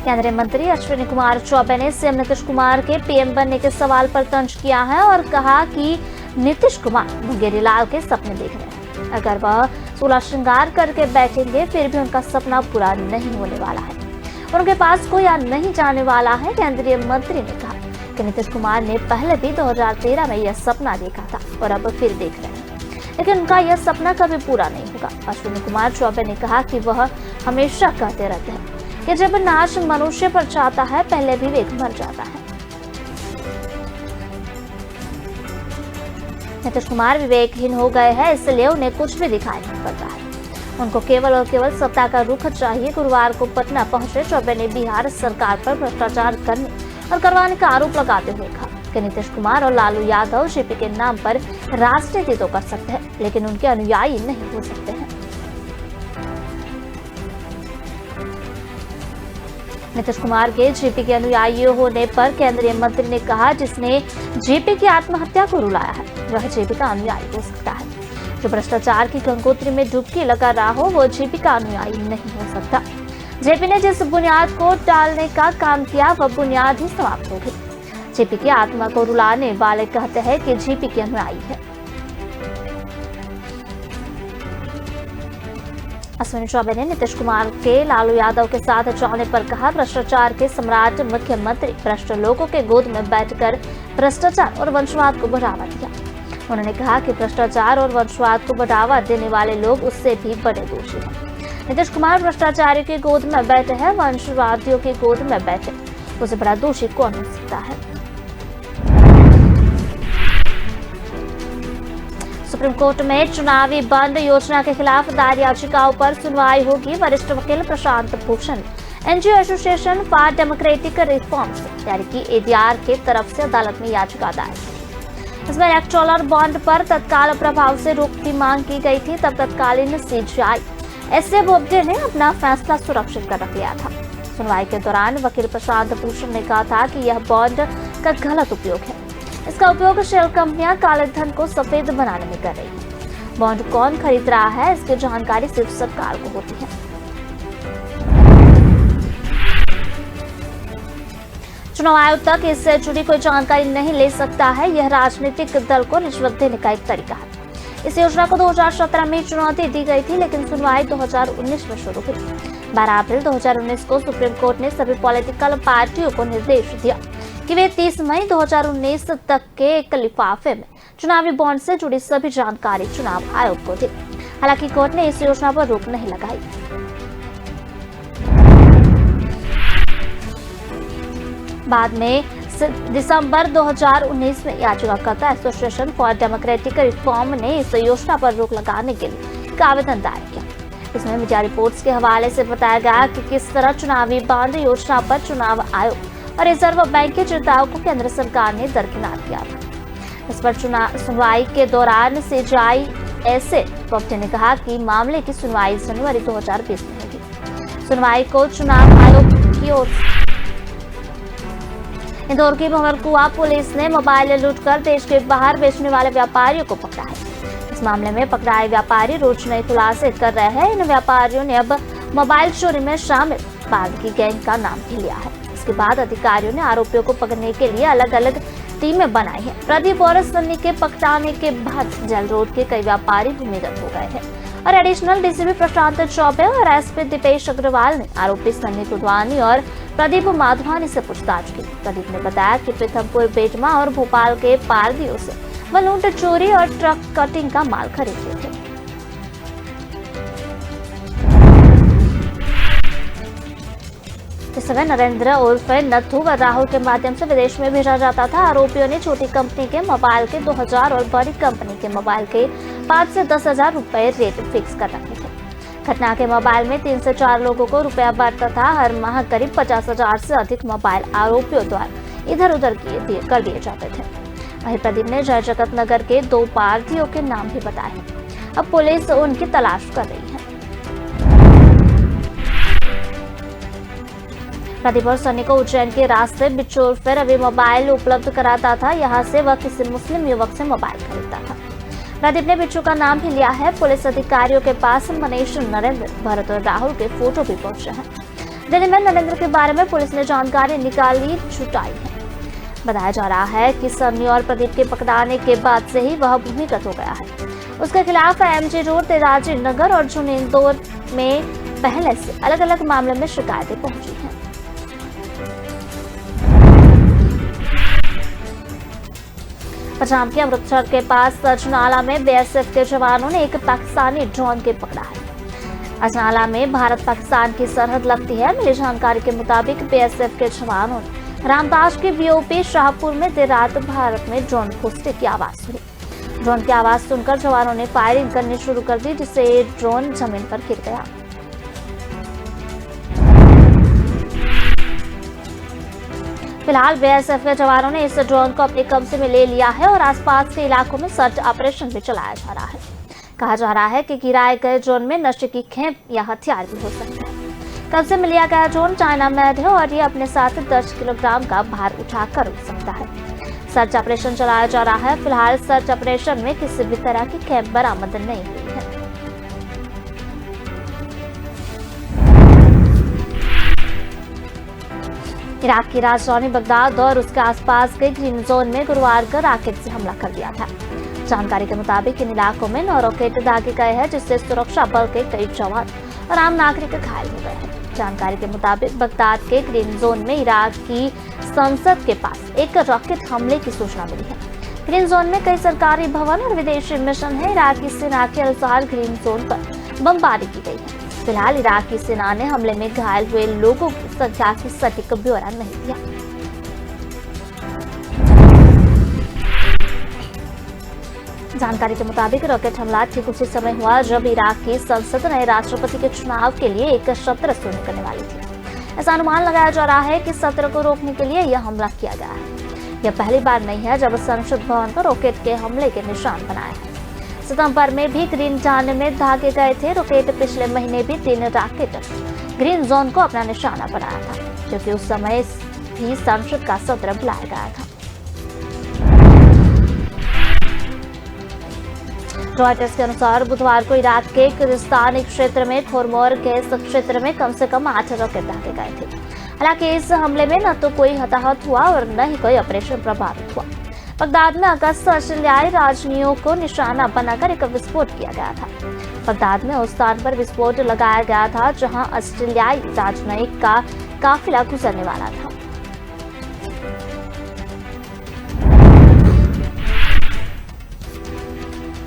केंद्रीय मंत्री अश्विनी कुमार चौबे ने सीएम नीतीश कुमार के पीएम बनने के सवाल पर तंज किया है और कहा कि नीतीश कुमार मुंगेरी लाल के सपने देख रहे हैं। अगर वह 16 श्रृंगार करके बैठेंगे फिर भी उनका सपना पूरा नहीं होने वाला है और उनके पास कोई आ नहीं जाने वाला है। केंद्रीय मंत्री ने कहा कि नीतीश कुमार ने पहले भी 2013 में यह सपना देखा था और अब फिर देख रहे हैं, लेकिन उनका यह सपना कभी पूरा नहीं होगा। अश्विनी कुमार चौबे ने कहा कि वह हमेशा कहते रहते हैं कि जब नाश मनुष्य पर जाता है पहले विवेक मर जाता है। नीतीश कुमार विवेकहीन हो गए हैं, इसलिए उन्हें कुछ भी दिखाई नहीं पड़ता है। उनको केवल और केवल सत्ता का रुख चाहिए। गुरुवार को पटना पहुंचे चौबे ने बिहार सरकार पर भ्रष्टाचार करने और करवाने का आरोप लगाते हुए कहा कि नीतीश कुमार और लालू यादव जेपी के नाम पर राजनीति तो कर सकते हैं, लेकिन उनके अनुयायी नहीं हो सकते हैं। नीतीश कुमार के जेपी के अनुयायी होने पर केंद्रीय मंत्री ने कहा, जिसने जेपी की आत्महत्या को रुलाया है वह जेपी का अनुयायी हो सकता है। जो भ्रष्टाचार की गंगोत्री में डुबकी लगा रहा हो वो जेपी का अनुयायी नहीं हो सकता। जेपी ने जिस बुनियाद को डालने का काम किया वह बुनियाद ही समाप्त हो गई। जेपी की आत्मा को रुलाने वाले कहते हैं कि जेपी के अनुयायी है। अश्विनी चौबे ने नीतीश कुमार के लालू यादव के साथ जाने पर कहा, भ्रष्टाचार के सम्राट मुख्यमंत्री भ्रष्ट लोगों के गोद में बैठकर भ्रष्टाचार और वंशवाद को बढ़ावा दिया। उन्होंने कहा कि भ्रष्टाचार और वंशवाद को बढ़ावा देने वाले लोग उससे भी बड़े दोषी हैं। नीतीश कुमार भ्रष्टाचारियों के गोद में बैठे हैं, वंशवादियों के गोद में बैठे, उससे बड़ा दोषी कौन हो सकता है। सुप्रीम कोर्ट में चुनावी बॉन्ड योजना के खिलाफ दायर याचिकाओं पर सुनवाई होगी। वरिष्ठ वकील Prashant Bhushan NGO association for democratic reforms यानी कि एडीआर के तरफ से अदालत में याचिका दायर की। इसमें इलेक्टोरल बॉन्ड पर तत्काल प्रभाव से रोक की मांग की गई थी। तब तत्कालीन सीजेआई एसए बोबडे ने अपना फैसला सुरक्षित कर रख लिया था। सुनवाई के दौरान वकील प्रशांत भूषण ने कहा था कि यह बॉन्ड का गलत उपयोग है। इसका उपयोग शेल कंपनियां काले धन को सफेद बनाने में कर रही है। बॉन्ड कौन खरीद रहा है इसकी जानकारी सिर्फ सरकार को होती है। चुनाव आयोग तक इससे जुड़ी कोई जानकारी नहीं ले सकता है। यह राजनीतिक दल को रिश्वत देने का एक तरीका है। इस योजना को 2017 में चुनौती दी गई थी, लेकिन सुनवाई 2019 में शुरू हुई। 12 अप्रैल 2019 को सुप्रीम कोर्ट ने सभी पॉलिटिकल पार्टियों को निर्देश दिया कि वे 30 मई 2019 तक के एक लिफाफे में चुनावी बॉन्ड से जुड़ी सभी जानकारी चुनाव आयोग को दी। हालांकि कोर्ट ने इस योजना पर रोक नहीं लगाई। बाद में दिसंबर 2019 में याचिकाकर्ता एसोसिएशन फॉर डेमोक्रेटिक रिफॉर्म ने इस योजना पर रोक लगाने के लिए एक आवेदन दायर किया। इसमें मीडिया रिपोर्ट्स के हवाले से बताया गया कि किस तरह चुनावी बॉन्ड योजना पर चुनाव आयोग और रिजर्व बैंक की चिंताओं को केंद्र सरकार ने दरकिनार किया था। इस पर सुनवाई के दौरान सीजेआई एसए बोबडे ने कहा कि मामले की सुनवाई जनवरी 2020 में होगी। सुनवाई को चुनाव आयोग की ओर इंदौर की भंवरकुआ पुलिस ने मोबाइल लूटकर देश के बाहर बेचने वाले व्यापारियों को पकड़ा है। इस मामले में पकड़ाए व्यापारी रोज नए खुलासे कर रहे हैं। इन व्यापारियों ने अब मोबाइल चोरी में शामिल बाद की गैंग का नाम भी लिया है। इसके बाद अधिकारियों ने आरोपियों को पकड़ने के लिए अलग अलग टीमें बनाई हैं। प्रदीप और सन्नी के पकड़ाने के बाद जेल रोड के कई व्यापारी भूमिगत हो गए हैं और एडिशनल डीसीपी प्रशांत चौबे और एसपी दीपेश अग्रवाल ने आरोपी सन्नी कुदवानी और प्रदीप माधवानी से पूछताछ की। प्रदीप ने बताया कि पीथमपुर, बेटमा और भोपाल के पारदियों से वह लूट, चोरी और ट्रक कटिंग का माल खरीदते थे। इस समय नरेंद्र उर्फे नथु व राहुल के माध्यम से विदेश में भेजा जाता था। आरोपियों ने छोटी कंपनी के मोबाइल के 2000 और बड़ी कंपनी के मोबाइल के 5 से 10,000 रुपए रेट फिक्स कर रखे थे। घटना के मोबाइल में 3 से 4 लोगों को रुपया बढ़ता था। हर माह करीब 50,000 से अधिक मोबाइल आरोपियों द्वारा इधर उधर कर दिए जाते थे। वहीं प्रदीप ने जय जगत नगर के 2 पार्थियों के नाम भी बताए हैं। अब पुलिस उनकी तलाश कर रही है। प्रदीप और सनी को उज्जैन के रास्ते बिचौर फिर अभी मोबाइल उपलब्ध कराता था। यहाँ से वह किसी मुस्लिम युवक से मोबाइल खरीदता था। प्रदीप ने बिच्छू का नाम भी लिया है। पुलिस अधिकारियों के पास मनीष, नरेंद्र, भरत और राहुल के फोटो भी पहुंचे हैं। दिल्ली में नरेंद्र के बारे में पुलिस ने जानकारी निकाली छुटाई है। बताया जा रहा है कि सन्नी और प्रदीप के पकड़ाने के बाद से ही वह भूमिगत हो गया है। उसके खिलाफ एमजी रोड, तेराजी नगर और जुन इंदौर में पहले से अलग अलग मामले में शिकायतें पहुंची हैं। पंजाब के अमृतसर के पास अजनाला में बीएसएफ के जवानों ने एक पाकिस्तानी ड्रोन के पकड़ा है। अजनाला में भारत पाकिस्तान की सरहद लगती है। मिली जानकारी के मुताबिक बीएसएफ के जवानों ने रामदास के बीओपी शाहपुर में देर रात भारत में ड्रोन घुसने की आवाज सुनी। ड्रोन की आवाज सुनकर जवानों ने फायरिंग करनी शुरू कर दी, जिससे ड्रोन जमीन पर गिर गया। फिलहाल बीएसएफ के जवानों ने इस ड्रोन को अपने कब्जे में ले लिया है और आसपास के इलाकों में सर्च ऑपरेशन भी चलाया जा रहा है। कहा जा रहा है कि गिराए गए ड्रोन में नशे की खेप या हथियार भी हो सकते हैं। कब्जे में लिया गया ड्रोन चाइना मेड है और ये अपने साथ 10 किलोग्राम का भार उठाकर उड़ सकता है। सर्च ऑपरेशन चलाया जा रहा है। फिलहाल सर्च ऑपरेशन में किसी भी तरह की खेप बरामद नहीं हुई है। इराक की राजधानी बगदाद और उसके आसपास के ग्रीन जोन में गुरुवार को रॉकेट से हमला कर दिया था। जानकारी के मुताबिक इन इलाकों में 9 रॉकेट दागे गए हैं, जिससे सुरक्षा बल के कई जवान और आम नागरिक घायल हो गए हैं। जानकारी के मुताबिक बगदाद के ग्रीन जोन में इराक की संसद के पास एक रॉकेट हमले की सूचना मिली है। ग्रीन जोन में कई सरकारी भवन और विदेशी मिशन है। इराकी सेना के अनुसार ग्रीन जोन पर बमबारी की गई है। फिलहाल इराकी सेना ने हमले में घायल हुए लोगों की संख्या की सटीक ब्यौरा नहीं दिया। जानकारी के मुताबिक रॉकेट हमला ठीक उसी समय हुआ जब इराक की संसद नए राष्ट्रपति के चुनाव के लिए एक सत्र शुरू करने वाली थी। ऐसा अनुमान लगाया जा रहा है कि सत्र को रोकने के लिए यह हमला किया गया है। यह पहली बार नहीं है जब संसद भवन को रॉकेट के हमले के निशान बनाया है। सितंबर में भी ग्रीन जोन में दागे गए थे रॉकेट। पिछले महीने भी 3 रॉकेट ग्रीन जोन को अपना निशाना बनाया था, क्योंकि उस समय भी संसद का सत्र बुलाया गया था। रॉयटर्स के अनुसार बुधवार को इराक के कुर्दिस्तानी क्षेत्र में खोरमोर गैस क्षेत्र में कम से कम 8 रॉकेट दागे गए थे। हालांकि इस हमले में न तो कोई हताहत हुआ और न ही कोई ऑपरेशन प्रभावित हुआ। बगदाद में अगस्त ऑस्ट्रेलियाई राजनयिक को निशाना बनाकर एक विस्फोट किया गया था। बगदाद में उस स्थान पर विस्फोट लगाया गया था जहां ऑस्ट्रेलियाई राजनयिक का काफिला गुजरने वाला था।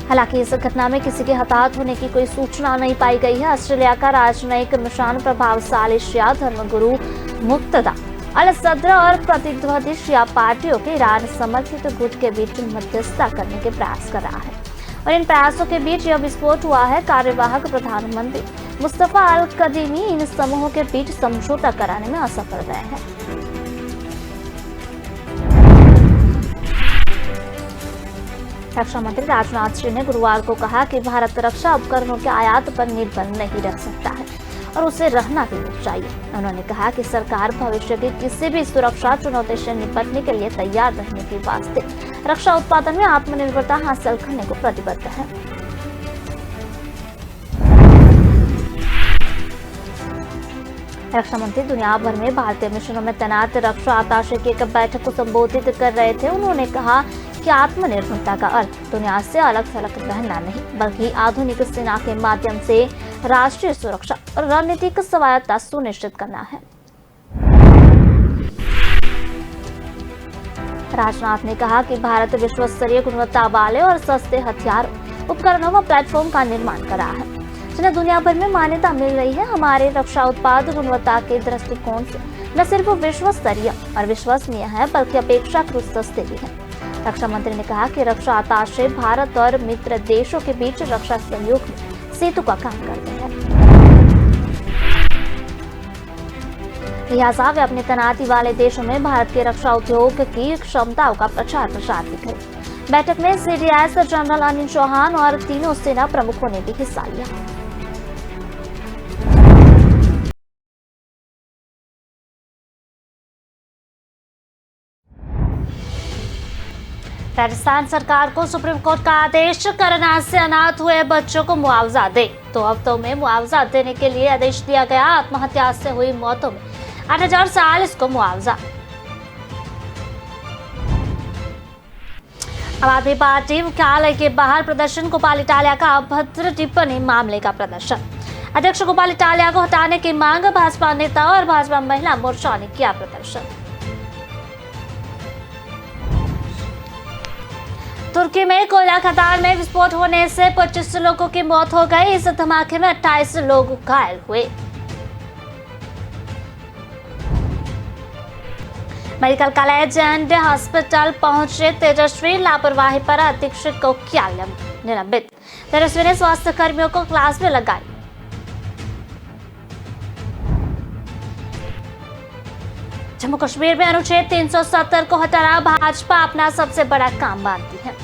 हालांकि इस घटना में किसी के हताहत होने की कोई सूचना नहीं पाई गई है। ऑस्ट्रेलिया का राजनयिक मिशन प्रभावशाली शिया धर्मगुरु मुक्तदा अल सद्र और प्रतिद्वंदी शिया पार्टियों के ईरान समर्थित गुट के बीच मध्यस्थता करने के प्रयास कर रहा है और इन प्रयासों के बीच यह विस्फोट हुआ है। कार्यवाहक प्रधानमंत्री मुस्तफा अल कदीमी इन समूहों के बीच समझौता कराने में असफल रहे हैं। रक्षा मंत्री राजनाथ सिंह ने गुरुवार को कहा कि भारत रक्षा उपकरणों के आयात पर निर्भर नहीं रह सकता है और उसे रहना भी नहीं चाहिए। उन्होंने कहा कि सरकार भविष्य की किसी भी सुरक्षा चुनौती से निपटने के लिए तैयार रहने के वास्ते रक्षा उत्पादन में आत्मनिर्भरता हासिल करने को प्रतिबद्ध है। रक्षा मंत्री दुनिया भर में भारतीय मिशनों में तैनात रक्षा अताशे की एक बैठक को संबोधित कर रहे थे। उन्होंने कहा कि आत्मनिर्भरता का अर्थ दुनिया से अलग थलग रहना नहीं, बल्कि आधुनिक सेना के माध्यम से राष्ट्रीय सुरक्षा और रणनीतिक स्वायत्तता सुनिश्चित करना है। राजनाथ ने कहा कि भारत विश्व स्तरीय गुणवत्ता वाले और सस्ते हथियार उपकरणों व प्लेटफॉर्म का निर्माण कर रहा है, जिन्हें दुनिया भर में मान्यता मिल रही है। हमारे रक्षा उत्पाद गुणवत्ता के दृष्टिकोण से न सिर्फ विश्व स्तरीय और विश्वसनीय है, बल्कि अपेक्षाकृत सस्ते भी हैं। रक्षा मंत्री ने कहा कि रक्षा अताशे भारत और मित्र देशों के बीच रक्षा सहयोग में सेतु का काम करते हैं। लिहाजा वे अपने तैनाती वाले देशों में भारत के रक्षा उद्योग की क्षमताओं का प्रचार प्रसार भी करें। बैठक में सीडीएस जनरल अनिल चौहान और तीनों सेना प्रमुखों ने भी हिस्सा लिया। राजस्थान सरकार को सुप्रीम कोर्ट का आदेश, कोरोना से अनाथ हुए बच्चों को मुआवजा दे। 2 हफ्तों में मुआवजा देने के लिए आदेश दिया गया। आत्महत्या से हुई मौतों में 8,040 को मुआवजा। आम आदमी पार्टी मुख्यालय के बाहर प्रदर्शन। गोपाल इटालिया का अभद्र टिप्पणी मामले का प्रदर्शन। अध्यक्ष गोपाल इटालिया को हटाने की मांग। भाजपा नेता और भाजपा महिला मोर्चा ने किया प्रदर्शन। तुर्की में कोयला खदान में विस्फोट होने से 25 लोगों की मौत हो गई। इस धमाके में 28 लोग घायल हुए। मेडिकल कॉलेज एंड हॉस्पिटल पहुंचे तेजस्वी। लापरवाही पर अधीक्षक को किया निलंबित। तेजस्वी ने स्वास्थ्य कर्मियों को क्लास में लगाई। जम्मू कश्मीर में अनुच्छेद 370 को हटाना भाजपा अपना सबसे बड़ा काम मानती है।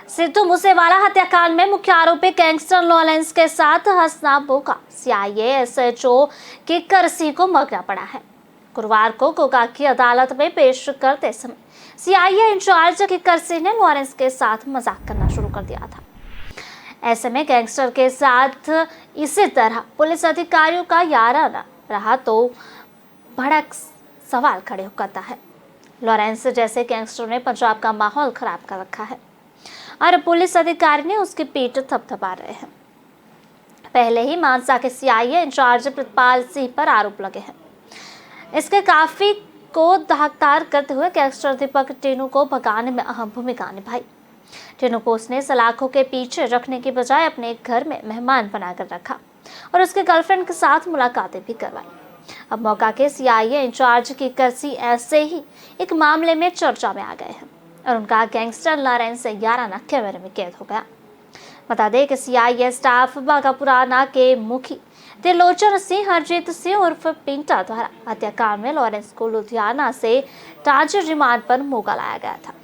सिद्धू मूसेवाला हत्याकांड में मुख्य आरोपी गैंगस्टर लॉरेंस के साथ हंसना बोगा सीआईए एसएचओ किक्कर सिंह को मगना पड़ा है। गुरुवार को कोका की अदालत में पेश करते समय सीआईए इंचार्ज किक्कर सिंह ने लॉरेंस के साथ मजाक करना शुरू कर दिया था। ऐसे में गैंगस्टर के साथ इसी तरह पुलिस अधिकारियों का याराना रहा तो भड़क सवाल खड़े करता है। लॉरेंस जैसे गैंगस्टर ने पंजाब का माहौल खराब कर रखा है और पुलिस अधिकारी ने उसकी पीठ थपथपा रहे हैं। पहले ही मानसा के सीआईए इंचार्ज प्रितपाल सिंह पर आरोप लगे हैं। इसके काफी को दागदार करते हुए गैंगस्टर दीपक टीनू को भगाने में अहम भूमिका निभाई। टीनू को उसने सलाखों के पीछे रखने की बजाय अपने घर में मेहमान बनाकर रखा और उसके गर्लफ्रेंड के साथ मुलाकातें भी करवाई। अब मौका के सीआईए इंचार्ज किक्कर सिंह ऐसे ही एक मामले में चर्चा में आ गए हैं और उनका गैंगस्टर लॉरेंस याराना कैमरे में कैद हो गया। बता दें कि सीआईए स्टाफ बागापुराना के मुखी त्रिलोचन सिंह हरजीत सिंह उर्फ पिंटा द्वारा हत्याकांड में लॉरेंस को लुधियाना से ताजा रिमांड पर मोगा लाया गया था।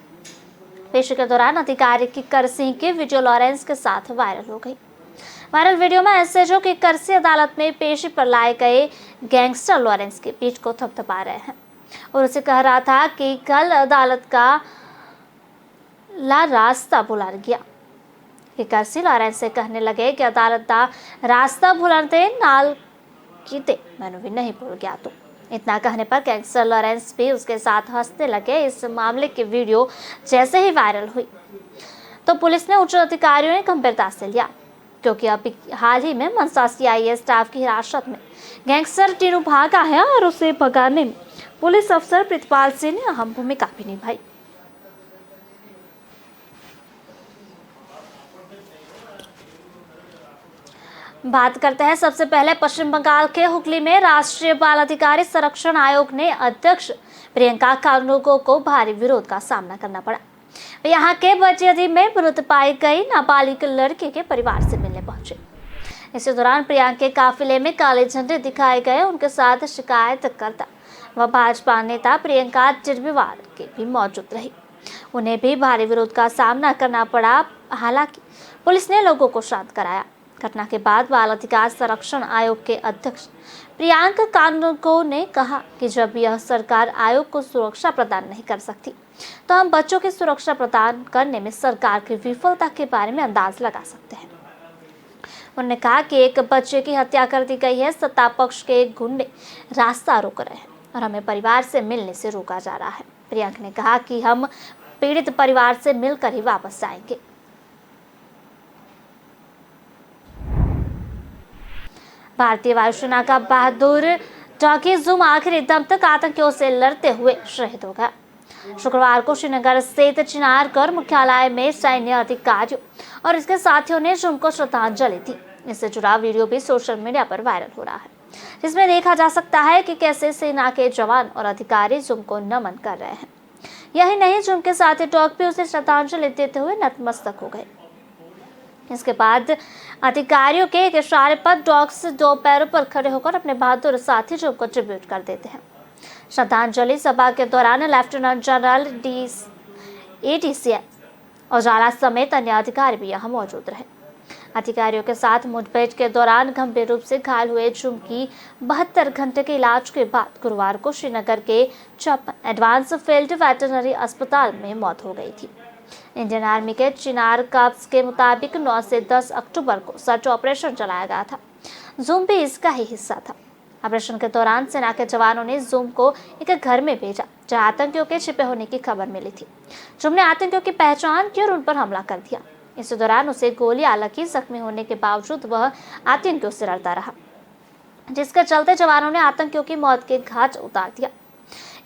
पेशी के दौरान अधिकारी किक्कर सिंह की वीडियो लॉरेंस के साथ वायरल हो गई। वायरल वीडियो में एसएचओ किक्कर सिंह अदालत में पेशी पर लाए गए गैंगस्टर लॉरेंस की पीठ को थपथपा रहे हैं और उसे कह रहा था कि कल अदालत का रास्ता भुला गया। किक्कर सिंह लॉरेंस से कहने लगे कि अदालत का रास्ता भुलाते नाल कीते मैंने भी नहीं भूल गया। तो इतना कहने पर गैंगस्टर लॉरेंस भी उसके साथ हंसने लगे। इस मामले की वीडियो जैसे ही वायरल हुई तो पुलिस ने उच्च अधिकारियों ने गंभीरता से लिया, क्योंकि अभी हाल ही में मनसा सीआईए स्टाफ की हिरासत में गैंगस्टर टीनू भागा है और उसे भगाने में पुलिस अफसर प्रितपाल सिंह ने अहम भूमिका भी निभाई। बात करते हैं सबसे पहले पश्चिम बंगाल के हुगली में राष्ट्रीय बाल अधिकारी संरक्षण आयोग ने अध्यक्ष प्रियंका कानूको को भारी विरोध का सामना करना पड़ा। यहाँ के बचियदी में मृत पाई गई नाबालिग लड़की के परिवार से मिलने पहुंचे। इसी दौरान प्रियंका के काफिले में काले झंडे दिखाए गए। उनके साथ शिकायतकर्ता व भाजपा नेता प्रियंका टिर्बिवार के भी मौजूद रही। उन्हें भी भारी विरोध का सामना करना पड़ा। हालांकि पुलिस ने लोगों को शांत कराया। घटना के बाद बाल अधिकार संरक्षण आयोग के अध्यक्ष प्रियंका कानूको ने कहा कि जब यह सरकार आयोग को सुरक्षा प्रदान नहीं कर सकती तो हम बच्चों की सुरक्षा प्रदान करने में सरकार की विफलता के बारे में अंदाज लगा सकते हैं। उन्होंने कहा कि एक बच्चे की हत्या कर दी गई है। सत्ता पक्ष के गुंडे रास्ता रोक रहे हैं और हमें परिवार से मिलने से रोका जा रहा है। प्रियंका ने कहा कि हम पीड़ित परिवार से मिलकर ही वापस आएंगे। भारतीय वायुसेना का बहादुर डॉगी जूम आखिरी दम तक आतंकियों से लड़ते हुए शहीद हो गया। शुक्रवार को श्रीनगर स्थित चिनारगढ़ मुख्यालय में सैन्य अधिकारियों और इसके साथियों ने जूम को श्रद्धांजलि दी। इससे जुड़ा वीडियो भी सोशल मीडिया पर वायरल हो रहा है, जिसमें देखा जा सकता है कि कैसे सेना के जवान और अधिकारी जूम को नमन कर रहे हैं। यही नहीं, जूम के साथी डॉग भी उसे श्रद्धांजलि देते हुए नतमस्तक हो गए। इसके बाद अधिकारियों के एक इशारे पर डॉग्स दो पैरों पर खड़े होकर अपने बहादुर साथी जूम को ट्रिब्यूट कर देते हैं। श्रद्धांजलि सभा के दौरान लेफ्टिनेंट जनरल ADCS औजाला समेत अन्य अधिकारी भी यहाँ मौजूद रहे। अधिकारियों के साथ मुठभेड़ के दौरान गंभीर रूप से घायल हुए जूम की 72 घंटे के इलाज के बाद गुरुवार को श्रीनगर के 56 एडवांस फील्ड वेटरनरी अस्पताल में मौत हो गई थी। इंडियन आर्मी के चिनार कॉर्प्स के मुताबिक 9 से 10 अक्टूबर को सर्च ऑपरेशन चलाया गया था। जूम भी इसका ही हिस्सा था। ऑपरेशन के दौरान सेना के जवानों ने जूम को एक घर में भेजा जहां आतंकियों के छिपे होने की खबर मिली थी। जूम ने आतंकियों की पहचान की और उन पर हमला कर दिया। इस दौरान उसे गोलियां लगी। जख्मी होने के बावजूद वह आतंकियों से लड़ता रहा, जिसके चलते जवानों ने आतंकियों की मौत के घाट उतार दिया।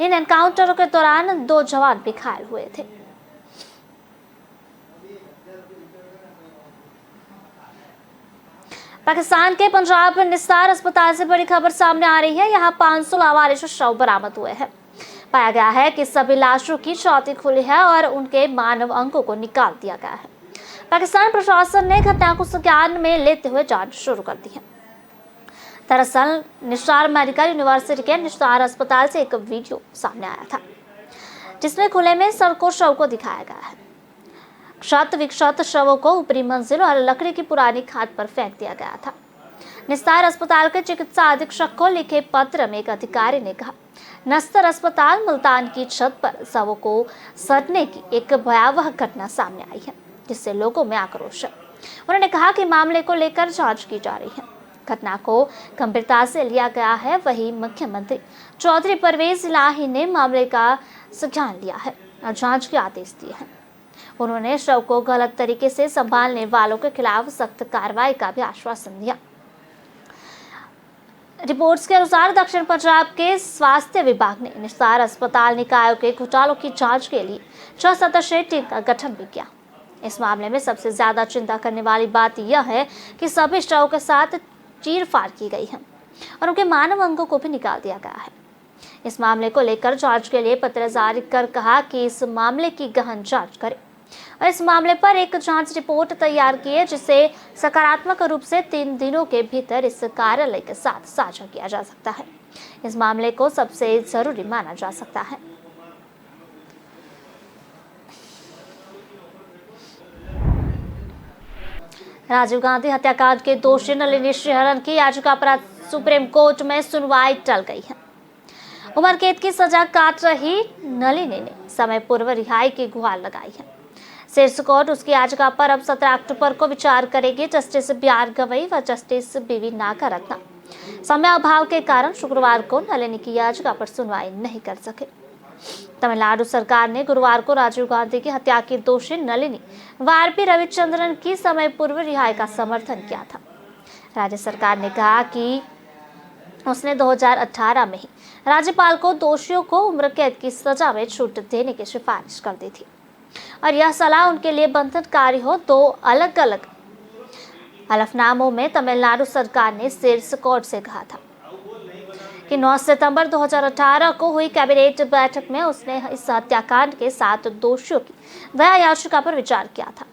इन एनकाउंटरों के दौरान 2 जवान भी घायल हुए थे। पाकिस्तान के पंजाब निस्तार अस्पताल से बड़ी खबर सामने आ रही है। यहाँ 500 लावारिश शव बरामद हुए हैं। पाया गया है कि सभी लाशों की छाती खुली है और उनके मानव अंगों को निकाल दिया गया है। पाकिस्तान प्रशासन ने घटना को संज्ञान में लेते हुए जांच शुरू कर दी है। दरअसल निसार मेडिकल यूनिवर्सिटी के निसार अस्पताल से एक वीडियो सामने आया था जिसमें खुले में सड़कों शव को दिखाया गया है। क्षत विक्षत शवों को ऊपरी मंजिल और लकड़ी की पुरानी खाट पर फेंक दिया गया था। निस्तार अस्पताल के चिकित्सा अधीक्षक को लिखे पत्र में एक अधिकारी ने कहा, नस्तर अस्पताल मुल्तान की छत पर शवों को सड़ने की एक भयावह घटना सामने आई है जिससे लोगों में आक्रोश है। उन्होंने कहा कि मामले को लेकर जांच की जा रही है, घटना को गंभीरता से लिया गया है। वहीं मुख्यमंत्री चौधरी परवेज इलाही ने मामले का संज्ञान लिया है और जांच के आदेश दिए हैं। उन्होंने शव को गलत तरीके से संभालने वालों के खिलाफ सख्त कार्रवाई का भी आश्वासन दिया। रिपोर्ट्स के अनुसार दक्षिण पंजाब के स्वास्थ्य विभाग ने निसार अस्पताल निकायों के घोटालों की जांच के लिए 6 सदस्यीय टीम का गठन भी किया। इस मामले में सबसे ज्यादा चिंता करने वाली बात यह है कि सभी शवों के साथ चीरफाड़ की गई है और उनके मानव अंगों को भी निकाल दिया गया है। इस मामले को लेकर जांच के लिए पत्र जारी कर कहा कि इस मामले की गहन जांच करें और इस मामले पर एक जांच रिपोर्ट तैयार की है जिसे सकारात्मक रूप से 3 दिनों के भीतर इस कार्यालय के साथ साझा किया जा सकता है। इस मामले को सबसे जरूरी माना जा सकता है। राजीव गांधी हत्याकांड के दोषी नलिनी श्रीहरन की याचिका पर सुप्रीम कोर्ट में सुनवाई टल गई है। उम्र कैद की सजा काट रही नलिनी ने समय पूर्व रिहाई की गुहार लगाई है। शीर्ष कोर्ट उसकी याचिका पर अब 17 अक्टूबर को विचार करेगी। Justice B R. गवई व जस्टिस बी.वी. नागारत्ना समय अभाव के कारण शुक्रवार को नलिनी की याचिका पर सुनवाई नहीं कर सके। तमिलनाडु सरकार ने गुरुवार को राजीव गांधी की हत्या की दोषी नलिनी व आर.पी. रविचंद्रन की समय पूर्व रिहाई का समर्थन किया था। राज्य सरकार ने कहा कि उसने 2018 में ही राज्यपाल को दोषियों को उम्र कैद की सजा में छूट देने की सिफारिश कर दी थी और यह सलाह उनके लिए बंधनकारी हो। 2 अलग अलग हलफनामों में तमिलनाडु सरकार ने शीर्ष कोर्ट से कहा था कि 9 सितंबर 2018 को हुई कैबिनेट बैठक में उसने इस हत्याकांड के 7 दोषियों की दया याचिका पर विचार किया था।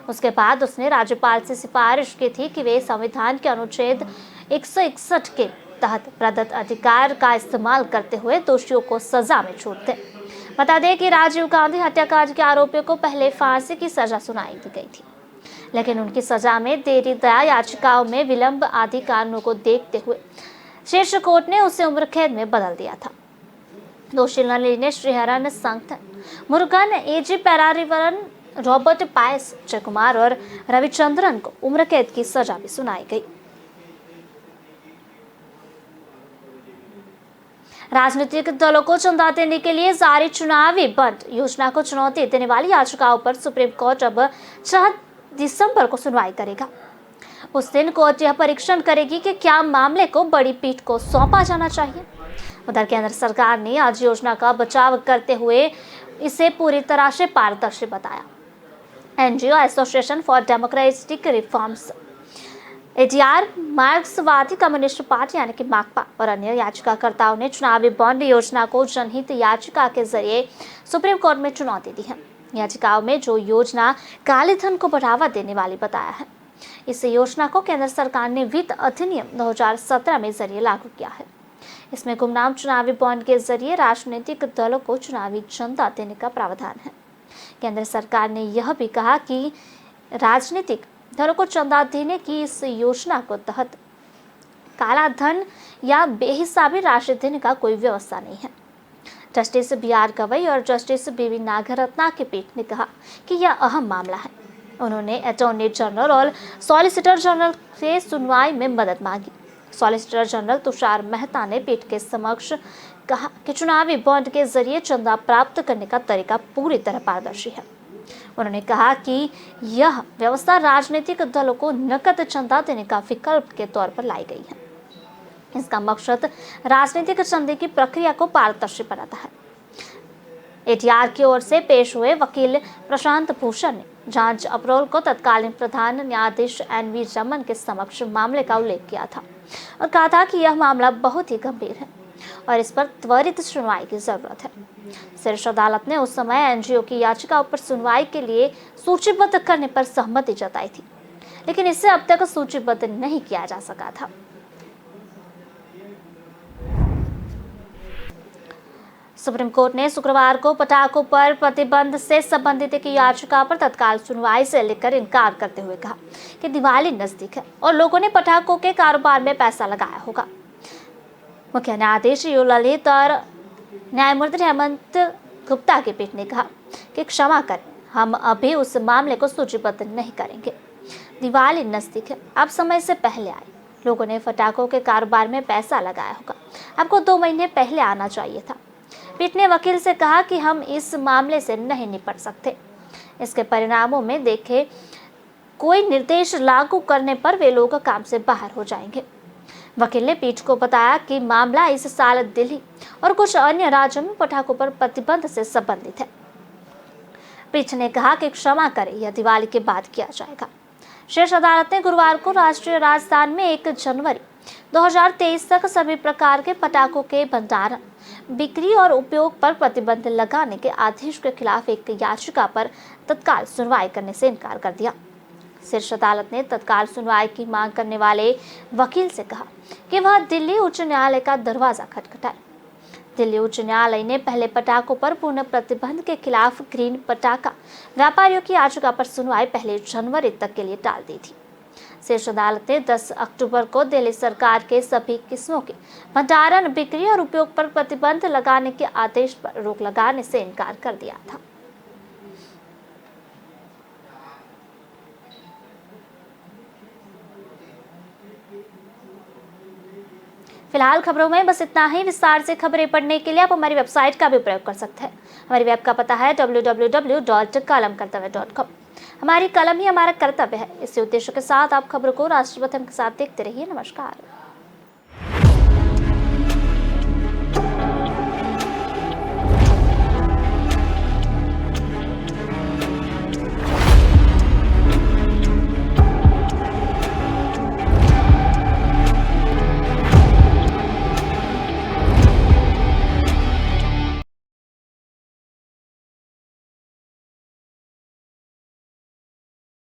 उसके बाद उसने राज्यपाल से सिफारिश की थी कि वे संविधान के अनुच्छेद 161 के तहत प्रदत्त अधिकार का इस्तेमाल करते हुए दोषियों को सजा में छूट दें। बता दें कि राजीव गांधी हत्याकांड के आरोपियों को पहले फांसी की सजा सुनाई दी गई थी, लेकिन उनकी सजा में देरी, दया याचिकाओं में विलंब आदि कारणों को देखते हुए शीर्ष कोर्ट ने उसे उम्र कैद में बदल दिया था। दोषी नलिनी श्रीहरन, संगठन मुरुगन, ए.जी. पैरारिवरन, रॉबर्ट पायस, जय कुमार और रविचंद्रन को उम्र कैद की सजा भी सुनाई गई। राजनीतिक दलों को चंदा देने के लिए जारी चुनावी बॉन्ड योजना को चुनौती देने वाली याचिकाओं पर सुप्रीम कोर्ट अब 6 दिसंबर को सुनवाई करेगा। उस दिन कोर्ट यह परीक्षण करेगी कि क्या मामले को बड़ी पीठ को सौंपा जाना चाहिए। उधर केंद्र सरकार ने आज योजना का बचाव करते हुए इसे पूरी तरह से पारदर्शी बताया। NGO association for democratic reforms, ADR, मार्क्सवादी कम्युनिस्ट पार्टी यानी कि माकपा और अन्य याचिकाकर्ताओं ने चुनावी बॉन्ड योजना को जनहित याचिका के जरिए सुप्रीम कोर्ट में चुनौती दी है। याचिकाओं में जो योजना काले धन को बढ़ावा देने वाली बताया है। इस योजना को केंद्र सरकार ने वित्त अधिनियम 2017 में जरिए लागू किया है। इसमें गुमनाम चुनावी बॉन्ड के जरिए राजनीतिक दलों को चुनावी चंदा देने का प्रावधान है। केंद्र सरकार ने यह भी कहा कि राजनीतिक दलों को चंदा देने की इस योजना को तहत काला धन या बेहिसाबी राशि देने का कोई व्यवस्था नहीं है। Justice B R. गवई और जस्टिस बी.वी. नागरत्ना की पीठ ने कहा कि यह अहम मामला है। उन्होंने अटॉर्नी जनरल और सॉलिसिटर जनरल से सुनवाई में मदद मांगी। सॉलिसिटर जनरल तुषार मेहता ने पीठ के समक्ष कहा कि चुनावी बॉन्ड के जरिए चंदा प्राप्त करने का तरीका पूरी तरह पारदर्शी है। उन्होंने कहा कि यह व्यवस्था राजनीतिक दलों को नकद चंदा देने का विकल्प के तौर पर लाई गई है। इसका मकसद राजनीतिक चंदे की प्रक्रिया को पारदर्शी बनाता है। एडीआर की ओर से पेश हुए वकील प्रशांत भूषण ने जांच अप्रैल को तत्कालीन प्रधान न्यायाधीश एन.वी. रमन के समक्ष मामले का उल्लेख किया था और कहा था कि यह मामला बहुत ही गंभीर है और इस पर त्वरित सुनवाई की जरूरत है। शीर्ष अदालत ने उस समय एनजीओ की याचिकाओं पर सुनवाई के लिए सूचीबद्ध करने पर सहमति जताई थी, लेकिन इसे अब तक सूचीबद्ध नहीं किया जा सका था। सुप्रीम कोर्ट ने शुक्रवार को पटाखों पर प्रतिबंध से संबंधित एक याचिका पर तत्काल सुनवाई से लेकर इनकार करते हुए कहा कि दिवाली नजदीक है और लोगों ने पटाखों के कारोबार में पैसा लगाया होगा। मुख्य न्यायाधीश यू ललित और न्यायमूर्ति हेमंत गुप्ता की पीठ ने कहा कि क्षमा करें, हम अभी उस मामले को सूचीबद्ध नहीं करेंगे। दिवाली नजदीक है, आप समय से पहले आए। लोगों ने पटाखों के कारोबार में पैसा लगाया होगा, आपको 2 महीने पहले आना चाहिए था। पीठ ने वकील से कहा कि हम इस मामले से नहीं निपट सकते। इसके परिणामों में देखे कोई निर्देश लागू करने पर वे लोग काम से बाहर हो जाएंगे। वकील ने पीठ को बताया कि मामला इस साल दिल्ली और कुछ अन्य राज्यों में पटाखों पर प्रतिबंध से संबंधित है। पीठ ने कहा कि क्षमा करें, यह दिवाली के बाद किया जाएगा। शीर्ष अदालत ने गुरुवार को राष्ट्रीय राजधानी में 1 जनवरी 2023 तक सभी प्रकार के पटाखों के भंडारण, बिक्री और उपयोग पर प्रतिबंध लगाने के आदेश के खिलाफ एक याचिका पर तत्काल सुनवाई करने से इनकार कर दिया। शीर्ष अदालत ने तत्काल सुनवाई की मांग करने वाले वकील से कहा कि वह दिल्ली उच्च न्यायालय का दरवाजा खटखटाए। दिल्ली उच्च न्यायालय ने पहले पटाखों पर पूर्ण प्रतिबंध के खिलाफ ग्रीन पटाखा व्यापारियों की याचिका पर सुनवाई 1 जनवरी तक के लिए टाल दी थी। शीर्ष अदालत ने 10 अक्टूबर को दिल्ली सरकार के सभी किस्मों के भंडारण, बिक्री और उपयोग पर प्रतिबंध लगाने के आदेश पर रोक लगाने से इनकार कर दिया था। फिलहाल खबरों में बस इतना ही। विस्तार से खबरें पढ़ने के लिए आप हमारी वेबसाइट का भी प्रयोग कर सकते हैं। हमारी वेब का पता है www.kalamkartavya.com। हमारी कलम ही हमारा कर्तव्य है। इसी उद्देश्य के साथ आप खबरों को राष्ट्रप्रथम के साथ देखते रहिए। नमस्कार।